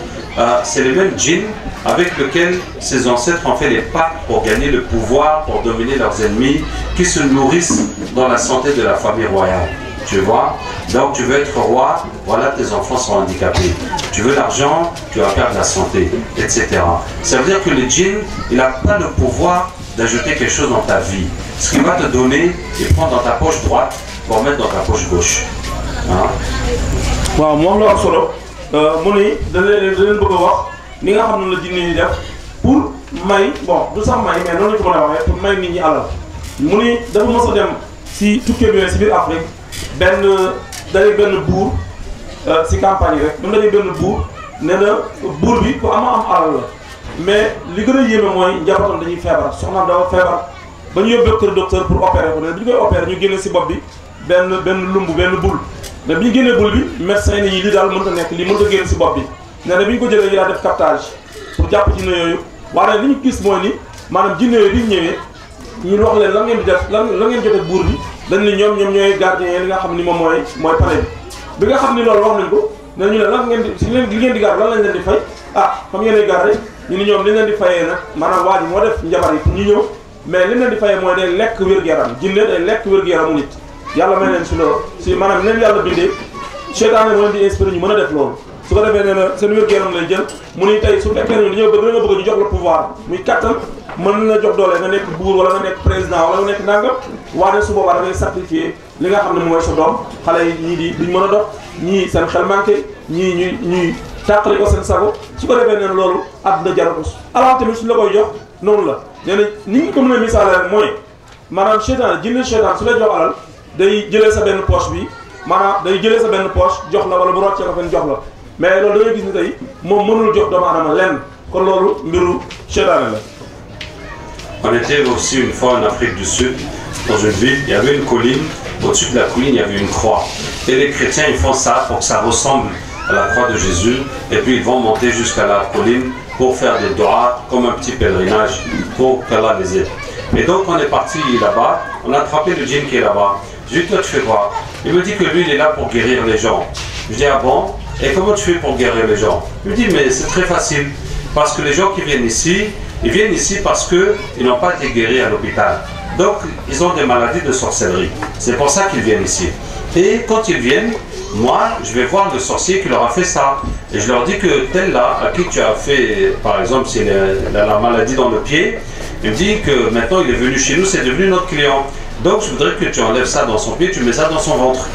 c'est les mêmes djinns avec lesquels ses ancêtres ont fait les pactes pour gagner le pouvoir, pour dominer leurs ennemis, qui se nourrissent dans la santé de la famille royale. Tu vois? Donc tu veux être roi, voilà tes enfants sont handicapés. Tu veux l'argent, tu vas perdre la santé, etc. Ça veut dire que le djinn, il n'a pas le pouvoir d'ajouter quelque chose dans ta vie. Ce qu'il va te donner, il prend dans ta poche droite pour mettre dans ta poche gauche. Hein? waaw moom la am solo mu ni da leen bëgg a wax ni nga xam ne la jinne yi def pour may bon du sax may mais noonu la ko mën a waxee pour may nit ñi alal mu ni dafa mos a dem si tukkee bi si biir Afrique dañuy benn buur si campagne yi rek même dañuy benn buur nee na buur bi ku am alal la mais li gën a yéeme mooy njabootam dañuy feebar soxnaam dafa feebar ba ñu yóbbee kër docteur pour opérer ko ne bi ñu koy opérer ñu génne si bopp bi benn lumb benn bul mais bi ñu génnee bul bi médecin yi lii daal mënut a nekk lii mënut a génn si bopp bi nee na bi ñu ko jëlee ñu daa def captage pour jàpp jinne yooyu waaye li ñu gis mooy ni maanaam jinne yooyu bi ñu ñëwee ñu wax leen lan ngeen di def lan ngeen jotee buur bi dañ ne ñoom ñooy gardien li nga xam ni moom mooy palais bi nga xam ni loolu wax nañ ko ne ñu ne lan ngeen di si li ngeen di garde lan lañ leen di fay xam ngeen ay garde ñu ni ñoom li leen di fayee nag maanaam waa ji moo def njabar yi pour ñu ñëw mais li leen di fayee mooy day lekk wér-gu-yaram jinne day lekk wér-gu-yaramu nit yàlla may leen si loolu si maanaam leen yàlla bindee seytaane moo leen di inspiré ñu mën a def loolu su ko defee nee na seen wér-gu-yaram lay jël mu ni tey su fekkee ne dañoo bëgg ñu jox la pouvoir muy kattan mën na jox doole nga nekk buur wala nga nekk président wala nga nekk nangam waaye su boobaa da ngay sacrifier li nga xam ne mooy sa doom xale yi ñii di duñ mën a dox ñii seen xel manqué ñii ñuy tàqali ko seen sago su ko defee nee na loolu àdduna jaratu alal tamit suñ la koy jox noonu la nee na ni ñu ko mën a misaale rek mooy maanaam seytaan jinne seytaan su lay jox alal day jëlee sa benn poche bi maanaam day jëlee sa benn poche jox la wala bu roccee ko fenn jox la mais loolu da ngay gis ni tey moom mënul jox doomu aadama lenn kon loolu mbiru seytaane la. On était aussi une fois en Afrique du Sud dans une ville, il y avait une colline, au-dessus de la colline il y avait une croix. Et les chrétiens ils font ça pour que ça ressemble à la croix de Jésus, et puis ils vont monter jusqu'à la colline pour faire des doigts comme un petit pèlerinage pour qu'Allah les aide. Et donc on est parti là-bas, on a attrapé le djinn qui est là-bas. Je lui dis toi tu fais quoi? Il me dit que lui il est là pour guérir les gens. Je dis ah bon? Et comment tu fais pour guérir les gens? Il me dit mais c'est très facile, parce que les gens qui viennent ici, ils viennent ici parce qu'ils n'ont pas été guéris à l'hôpital. Donc ils ont des maladies de sorcellerie, c'est pour ça qu'ils viennent ici. Et quand ils viennent, moi je vais voir le sorcier qui leur a fait ça. Et je leur dis que tel là, à qui tu as fait, par exemple, s'il a la maladie dans le pied, il me dit que maintenant il est venu chez nous, c'est devenu notre client. Donc je voudrais que tu enlèves ça dans son pied, tu mets ça dans son ventre.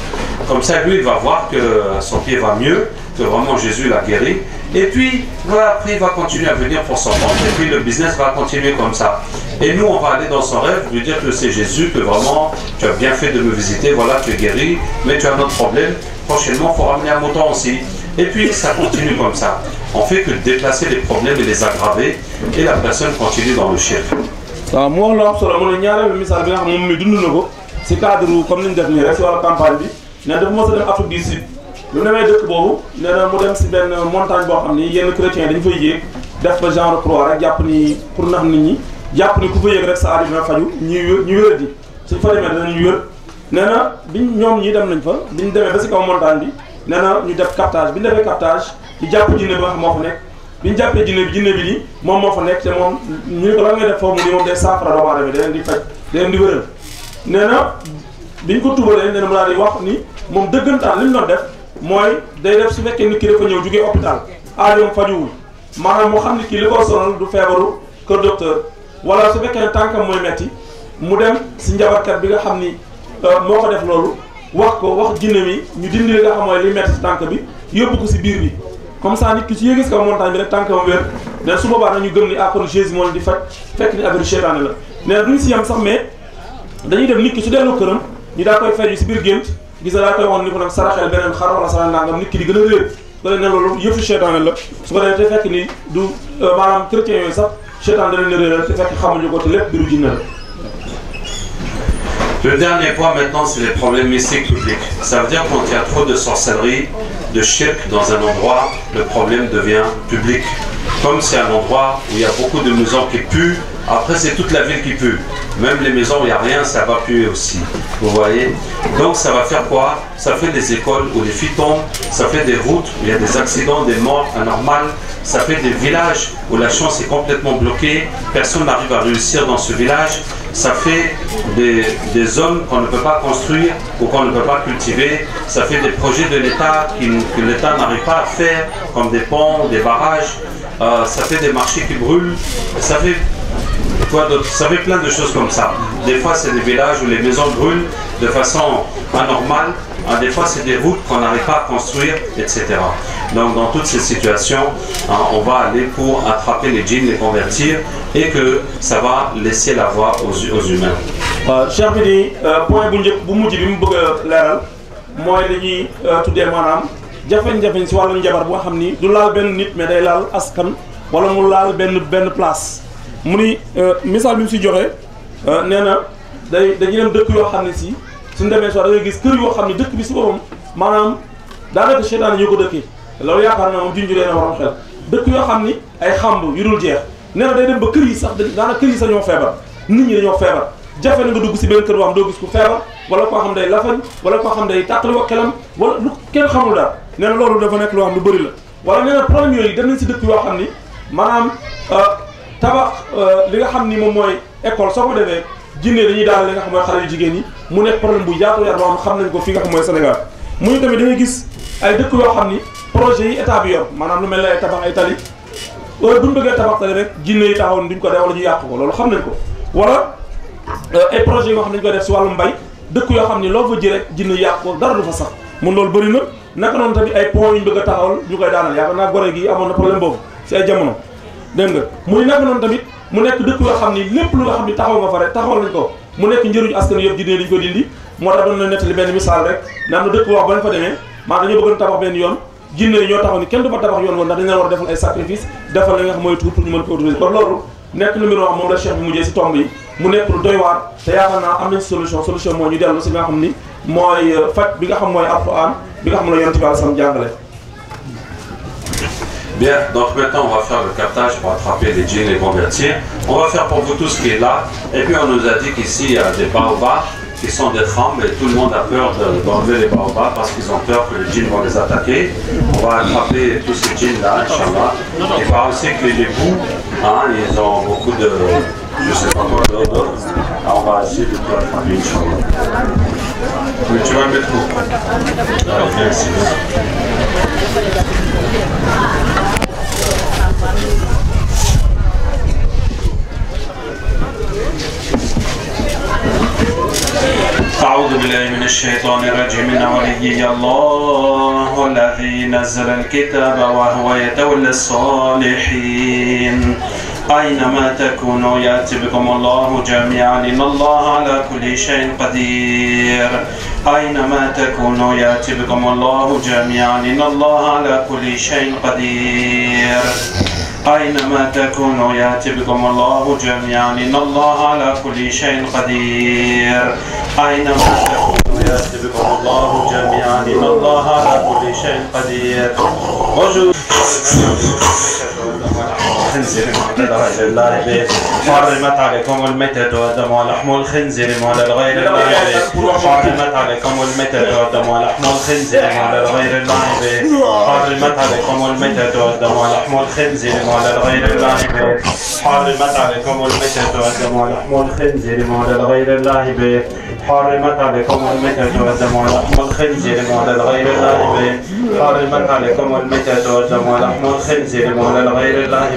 Comme ça lui il va voir que son pied va mieux, que vraiment Jésus l'a guéri. Et puis voilà, après il va continuer à venir pour son ventre. Et puis le business va continuer comme ça. Et nous on va aller dans son rêve, lui dire que c'est Jésus, que vraiment tu as bien fait de me visiter, voilà tu es guéri, mais tu as un autre problème, prochainement il faut ramener un mouton aussi. Et puis ça continue comme ça. On fait que déplacer les problèmes et les aggraver, et la personne continue dans le shirk. waaw mu wax lu am solo mu ne ñaareelu misaal bi nga xam moom mi dund na ko si cadre comme ni ñu def nii rek si wàllu campagne bi ne dafa mos a dem Afrique du Sud lu demee dëkk boobu nee na mu dem si benn montagne boo xam ni yenn chrétiens dañu fay yéeg def ba genre croix rek jàpp ni pour nax nit ñi jàpp ni ku fa yéeg rek sa aadi dina faju ñu wér di suñ fa demee danañu wér. nee na biñ ñoom ñi dem nañ fa biñ demee ba si kaw montagne bi nee na ñu def captage bi ñu defee captage di jàpp jinne ba nga xam moo fa nekk. bi ñu jàppee jinne bi nii moom moo fa nekk te moom ñu ne ko lan ngay def foofu nii moom day saafara doomu aadama da leen di faj da leen di wéral. nee na bi ñu ko tuubalee nee na mu daal di wax ni moom dëggantaan li mu doon def mooy day def su fekkee nit ki dafa ñëw jugee hôpital aajoom fajuwul maanaam moo xam ni kii li ko sonal du feebaru kër docteur wala su fekkee ne tànkam mooy metti mu dem si njabarkat bi nga xam ni moo ko def loolu wax jinne mi ñu dindi li nga xam mooy li metti si tànk bi yóbbu ko si biir bi. comme ça nit ki su yéegee si kaw montagne bi rek tànkam wér ne su boobaa nañu gëm ni kon Jésus moo leen di faj fekk ni affaire seytaane la. nee na duñ si yem sax mais dañuy dem nit ki su delloo këram ñu daa koy feeju si biir gént gis nga daa koy wax ni ko nag saraxel beneen xar wala sarax nangam nit ki di gën a réer su ko ne loolu yëfu seytaane la su ko defee te fekk ni du maanaam chrétien yooyu sax seytaane da leen a réeral te fekk xamuñu ko te lépp biiru jinne la. Le dernier point maintenant, c'est les problèmes mystiques publics. Ça veut dire quand il y a trop de sorcellerie, de shirk dans un endroit, le problème devient public. Comme c'est un endroit où il y a beaucoup de maisons qui puent, après c'est toute la ville qui pue. Même les maisons où il n'y a rien, ça va puer aussi. Vous voyez? Donc ça va faire quoi? Ça fait des écoles où les filles tombent, ça fait des routes où il y a des accidents, des morts anormales, ça fait des villages où la chance est complètement bloquée, personne n'arrive à réussir dans ce village, ça fait des zones qu'on ne peut pas construire ou qu'on ne peut pas cultiver, ça fait des projets de l'État que l'État n'arrive pas à faire, comme des ponts, des barrages, ça fait des marchés qui brûlent, ça fait quoi d'autre? Ça fait plein de choses comme ça. Des fois c'est des villages où les maisons brûlent de façon anormale, des fois c'est des routes qu'on n'arrive pas à construire, etc. Donc dans toutes ces situations, on va aller pour attraper les djinns, les convertir, et que ça va laisser la voie aux humains. Cheikh bi ni point bu njëkk bu mujj bi mu bëgg a leeral mooy dañuy tuddee maanaam jafeñ-jafeñ si wàllu njabar bu nga xam ni du laal benn nit mais day laal askan wala mu laal benn place. mu ni misaal bi mu si joxe nee na dañuy dem dëkk yoo xam ne si suñu demee soo da ngay gis kër yoo xam ne dëkk bi si boppam maanaam daanaka seytaane ñoo ko dëkkee loolu yaakaar naa moom junj leen a waroon xel dëkk yoo xam ni ay xamb yu dul jeex nee na day dem ba kër yi sax daanaka kër yi sax ñoo feebar nit ñi dañoo feebar jafe na nga dugg si benn kër boo xam doo gis ku feebar wala koo xam day lafañ wala koo xam day tàqali wa xelam wala lu kenn xamul daal nee na loolu dafa nekk loo xam lu bëri la wala nee na problème yooyu dem nañ si dëkk yoo xam ni maanaam tabax li nga xam ni moom mooy école soo ko defee jinne dañuy daal li nga xam mooy xale yu jigéen ñi mu nekk problème bu yaatu yaatu boo xam nañ ko fi nga xam mooy Sénégal mu ñu tamit da ngay gis ay dëkk yoo xam ni projet yi état bi yor maanaam lu mel ne ay tabax ay tali heure bu ñu bëggee tabax tali rek jinne yi taxawoon duñ ko def wala ñu yàq ko loolu xam nañ ko wala ay projet yoo xam ne dañu koy def si wàllu mbay dëkk yoo xam ni loo fa ji rek jinne yàq ko dara du fa sax mun loolu bëri na naka noonu tamit ay pont yu ñu bëgg a taxawal ñu koy daanal yaakaar naa gore gi amoon na problème boobu si ay jamono dégg nga muy naka noonu tamit mu nekk dëkk yoo xam ni lépp lu nga xam ni taxaw nga fa rek taxawal nañ ko mu nekk njëriñu askan yëpp jinne dañu ko dindi moo tax doon na nettali benn misaal rek ne am na dëkk wax ba ñu fa demee maa dañoo bëggoon tabax benn yoon jinne yi ñoo taxaw ni kenn du fa tabax yoon woon ndax dañu leen war a defal ay sacrifice defal li nga xam mooy tuur pour ñu mën ko autoriser kon loolu nekk numéro 1 moom la cheikh bi mujjee si tomb yi mu nekk lu doy waar te yaakaar naa am nañ solution mooy ñu dellu si nga xam ni mooy faj bi nga xam mooy alquran bi nga xam ne yonent bi sallam jàngale. Bien, donc maintenant on va faire le captage pour attraper les djinns et les convertir. On va faire pour vous tout ce qui est là. Et puis on nous a dit qu'ici il y a des baobabs qui sont des trembles et tout le monde a peur d'enlever les baobabs parce qu'ils ont peur que les djinns vont les attaquer. On va attraper tous ces djinns là, Inch'Allah. Il paraît aussi que les bouts, hein, ils ont beaucoup de, je sais pas quoi, d'odeur. Alors on va essayer de tout attraper, Inch'Allah. Mais tu vas le mettre où? Allez, viens ici. أعوذ بالله من الشيطان الرجيم إن وليي الله الذي نزل الكتاب وهو يتولى الصالحين أينما تكونوا يأتي بكم الله جميعا إن الله على كل شيء قدير أينما تكونوا يأتي بكم الله جميعا إن الله على كل شيء قدير أينما تكونوا يأتي بكم الله جميعا إن الله على كل شيء قدير أينما تكونوا يأتي بكم الله جميعا إن الله على كل شيء قدير حرمت عليكم الميتة والدم ولحم الخنزير وعلى الغير الله حرمت عليكم الميتة والدم ولحم الخنزير وعلى الغير الله حرمت عليكم الميتة والدم ولحم الخنزير وعلى الغير الله حرمت عليكم الميتة والدم ولحم الخنزير وعلى الغير الله حرمت عليكم الميتة والدم ولحم الخنزير وعلى الغير الله حرمت عليكم الميتة والدم ولحم الخنزير وعلى الغير الله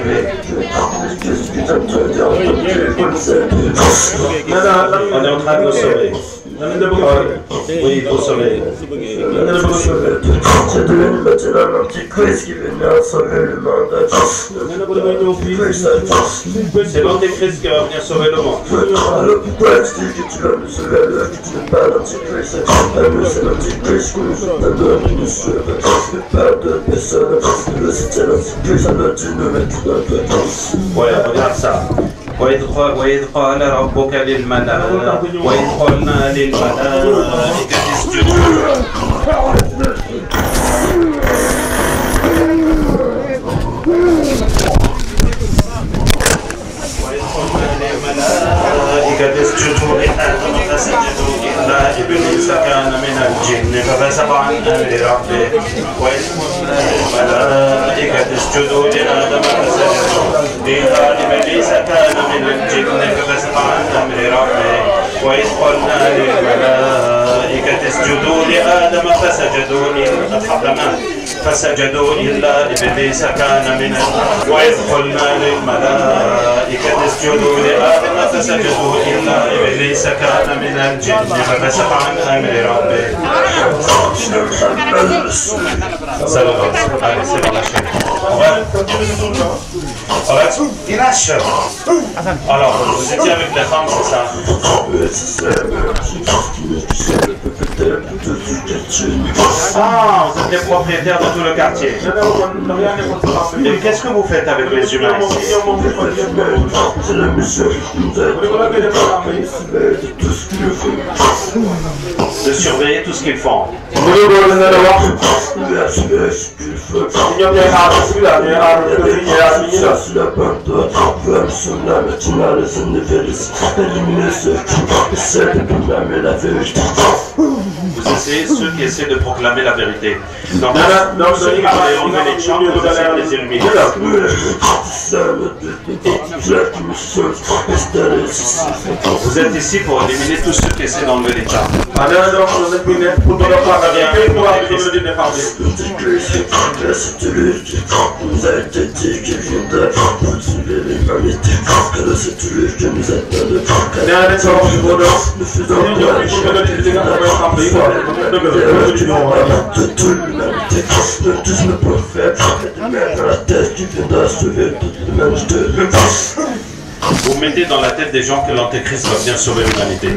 On est en train de le sauver. Oui, il faut sauver. C'est devenu maintenant l'antichrist qui venait sauver le monde. C'est l'antichrist qui va venir sauver le monde. Alors pourquoi est-ce que tu vas nous sauver alors que tu n'es pas l'antichrist? C'est l'antichrist que nous nous sauve. Pas de personne. C'est l'antichrist, alors tu nous mets tout un peu. Ouais, regarde ça. وإذ قال ربك للملائكة وإذ قلنا للملائكة اسجدوا اسجدوا لآدم فسجدوا إلا إبليس كان من الجن ففسق عن أمر ربه وإذ قلنا للملائكة اسجدوا لآدم فسجدوا إلا إبليس كان من الجن ففسق عن أمر ربه وإذ قلنا للملائكة اسجدوا لآدم فسجدوا إلا إبليس كان من وإذ قلنا للملائكة اسجدوا لآدم فسجدوا إلا إبليس كان من الجن ففسق عن أمر ربه. Alors, vous étiez avec les femmes, c'est ça? Ah, vous êtes les propriétaires de tout le quartier. Et qu'est-ce que vous faites avec les humains ici? C'est la mission de surveiller tout ce qu'ils font. Vous essayez ceux qui essaient de proclamer la vérité. Donc, ceux qui veulent enlever les gens, vous essayez de les éliminer. Vous êtes ici pour éliminer tous ceux qui essaient d'enlever les gens. nous a été dit qu'il viendra pour sauver l'humanité. Que c'est lui qui nous a donné. Nous faisons de toute l'humanité. De tous nos prophètes. Et de mettre la tête qui viendra sauver toute l'humanité. Vous mettez dans la tête des gens que l'antéchrist va venir sauver l'humanité.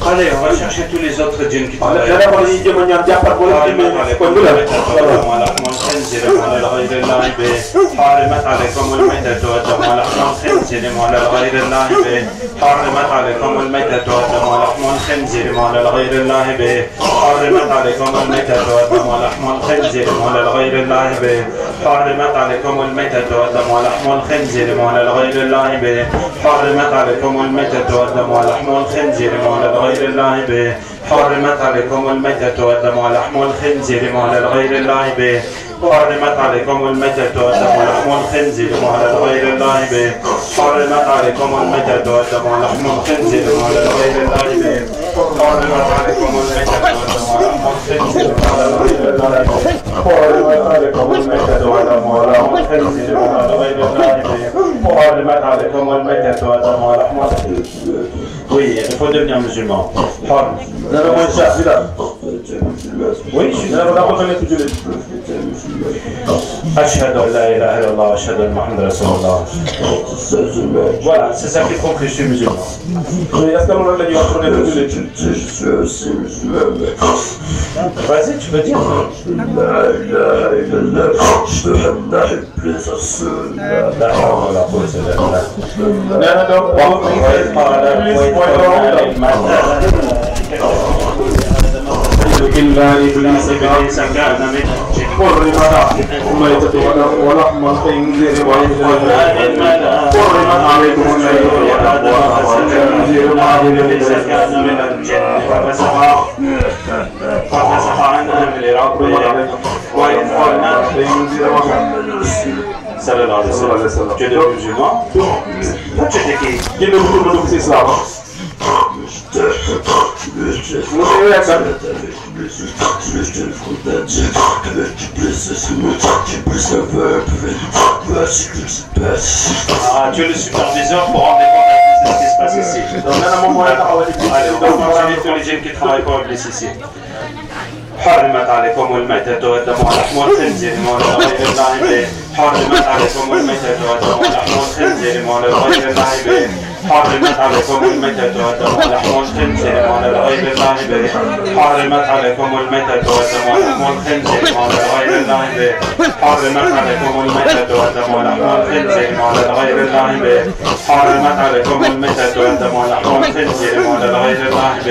Allez, on va chercher tous les autres djinns qui travaillent. حرمت عليكم الميتة والدم ولحم الخنزير على غير الله به حرمت عليكم الميتة والدم ولحم الخنزير على غير الله به حرمت عليكم الميتة والدم ولحم الخنزير على غير الله به حرمت عليكم الميتة والدم ولحم الخنزير على غير الله به حرمت عليكم الميتة والدم ولحم الخنزير على غير الله به حرمت عليكم الميتة والدم ولحم الخنزير على غير الله به حرمت عليكم الميتة والدم ولحم الخنزير على غير الله به حرمت عليكم الميتة والدم ولحم الخنزير على غير الله به حرمت عليكم الميتة والدم ولحم الخنزير على غير الله به حرمت عليكم الميتة والدم ولحم الخنزير على غير الله به حرمت عليكم الميتة والدم ولحم الخنزير. Oui, il faut devenir musulman. Oui, je suis d'accord. أشهد أن لا إله إلا الله وأشهد أن محمد رسول الله. Voilà, c'est ça qui prouve que je suis musulman. Vas-y, tu peux dire. إلا إبليس كان من حرمت الميتة ولحم الخنزير حرمت عليكم الميتة إبليس كان من الجن ففسق عن أمر ربه وإذ قلنا صلى الله عليه وسلم tu es devenu musulman? Toi tu étais qui? Qui est le musulman donc c'est islam? Ah, tu es le superviseur pour rendre compte à ce qui se passe ici. Allez, on va continuer tous les gens qui travaillent pour Iblis ici. حرمت عليكم الميتة والدم ولحم الخنزير على غير الله به حرمت عليكم الميتة والدم ولحم الخنزير على غير الله به حرمت عليكم الميتة والدم ولحم الخنزير على غير الله به حرمت عليكم الميتة والدم ولحم الخنزير على غير الله به حرمت عليكم الميتة والدم ولحم الخنزير على غير الله به حرمت عليكم الميتة والدم ولحم الخنزير على غير الله به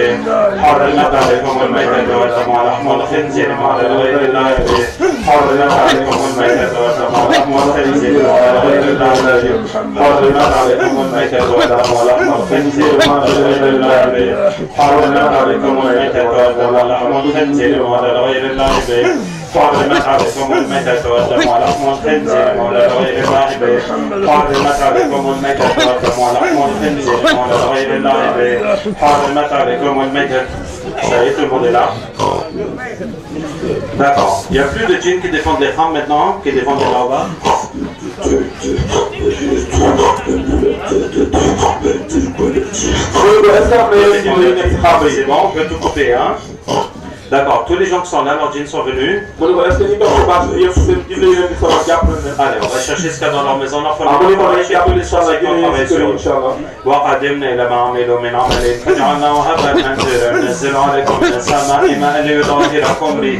حرمت عليكم الميتة والدم ولحم الخنزير على غير الله به حرمت عليكم الميتة والدم ولحم الخنزير على غير الله به حرمت عليكم الميتة والدم ولحم الخنزير على غير الله به حرمت عليكم الميتة والدم ولحم الخنزير على غير الله به حرمت عليكم الميتة والدم ولحم الخنزير على غير الله به حرمت عليكم الميتة والدم ولحم الخنزير على غير الله به حرمت عليكم الميتة. Ça y est, tout le monde est là. D'accord. Il n'y a plus de djinns qui défendent les femmes maintenant, qui défendent les là-bas. C'est bon, on peut tout couper, hein. D'accord, tous les gens qui sont là, leurs djinns sont venus. Allez, on va chercher ce qu'il y a dans leur maison. On va chercher tous les soirs qui ont travaillé sur eux. وقدمنا إلى ما عملوا من عمل فجعلناه هباء منثورا ننزل عليكم من السماء ماء ليطهركم به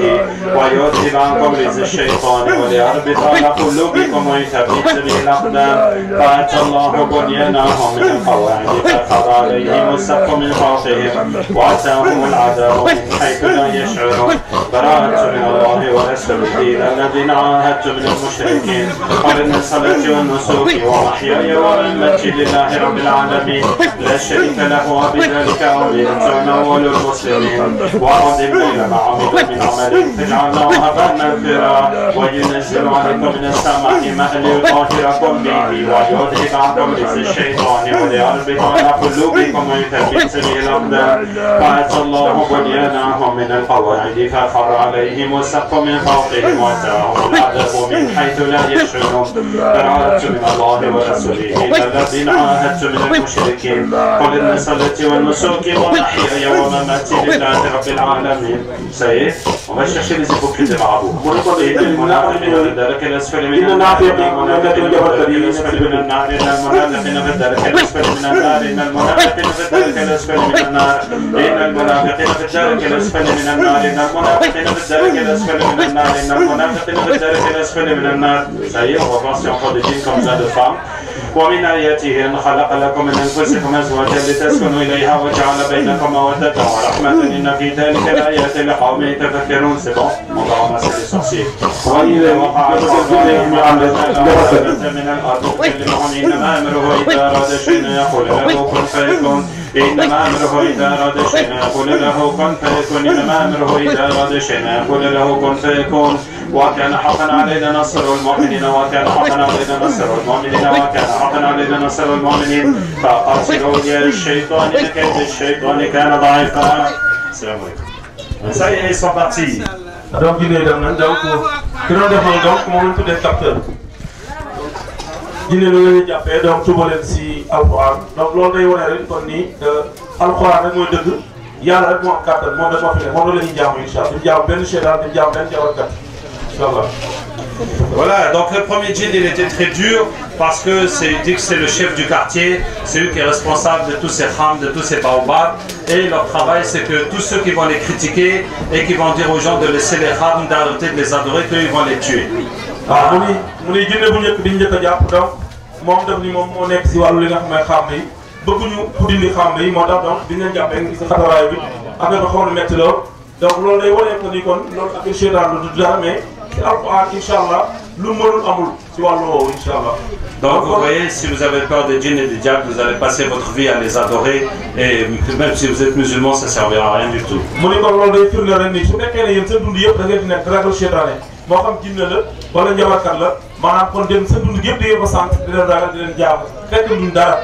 ويذهب عنكم رجز الشيطان وليربط على قلوبكم ويثبت به الأقدام فأتى الله بنيانهم من القواعد فخر عليهم السقف من فوقهم وأتاهم العذاب من حيث لا يشعرون براءة من الله ورسوله إلى الذين عاهدتم من المشركين قل إن صلاتي ونسكي ومحياي ومماتي لله رب العالمين لا شريك له وبذلك أمرت وأنا أول المسلمين وقدمنا إلى ما عملوا من عمل فجعلناه هباء منثورا وينزل عليكم من السماء ماء ليطهركم به ويذهب عنكم رجز الشيطان وليربط على قلوبكم ويثبت به الأقدام فأتى الله بنيانهم من القواعد فخر عليهم السقف من فوقهم واتاهم العذاب من حيث لا يشعرون بل عاهدت من الله ورسوله إلى الذين عاهدت من المشركين قل إن صلاتي ونسكي ومحياي ومماتي لله رب العالمين. سيد وما chercher les hypocrites et marabouts. المنافقين في الدرك الأسفل من النار المنافقين في الدرك الأسفل من النار المنافقين في الدرك الأسفل من النار المنافقين في الدرك الأسفل من النار المنافقين في الدرك الأسفل من النار المنافقين في الدرك الأسفل من النار المنافقين في الدرك الأسفل من النار. سيد on va penser encore des djinns comme ça de femmes. ومن آياته أن خلق لكم من أنفسكم أزواجا لتسكنوا إليها وجعل بينكم مودة ورحمة إن في ذلك لآيات لقوم يتفكرون. C'est bon, on va ramasser les sorciers. وإذا وقع من الأرض كلمهم إنما أمره إذا أراد شيئا يقول له كن فيكون. إنما أمره إذا أراد شيئا يقول له كن فيكون. إنما أمره إذا أراد شيئا يقول له كن فيكون. وكان حقا علينا نصر المؤمنين وكان حقا علينا نصر المؤمنين وكان حقا علينا نصر المؤمنين. فأرسلوا إلى الشيطان كيد الشيطان كان ضعيفا. السلام عليكم. Ça y est, ils sont partis. donc il est dem nañ donc ki doon defal donc moom lañ tuddee capteur jinne loolu la ñuy jàppee donc tuba leen si alxuraan donc loolu day wane rek kon ni alxuraan rek mooy dëgg yàlla rek moo am kàttan moom rek moo fi ne moom la ñuy jaamu incha allah duñ jaamu benn seytaan duñ jaamu benn jabarkat incha allah. Voilà, donc le premier djinn il était très dur parce que il dit que c'est le chef du quartier, c'est lui qui est responsable de tous ces khams, de tous ces baobabs, et leur travail c'est que tous ceux qui vont les critiquer et qui vont dire aux gens de laisser les khams, d'arrêter de les adorer, qu'ils vont les tuer. waaw mu ni jinne bu njëkk bi njëkk a jàpp donc moom def ni moom moo nekk si wàllu li nga xam ne xam yi bëgguñu pour dindi xam yi moo tax donc diñ leen jàppee nga gis xataraay bi affaire bi xaw na métti lool donc loolu day wane ko ni kon loolu affaire seytaan lu du dara mais ci alxuraan incha allah lu mënul amul ci wàllu woowu incha allah. Donc vous voyez, si vous avez peur des djinns et des diables, vous allez passer votre vie à les adorer, et même si vous êtes musulman, ça ne servira à rien du tout. mu ni kon loolu day firndeel rek ni su fekkee ne yéen seen dund yëpp da ngeen di nekk ragal seytaane moo xam jinne la wala njabarkat la maanaam kon dem seen dund yëpp da ngeen ko sant di leen ragal di leen jaamu fekk duñ dara.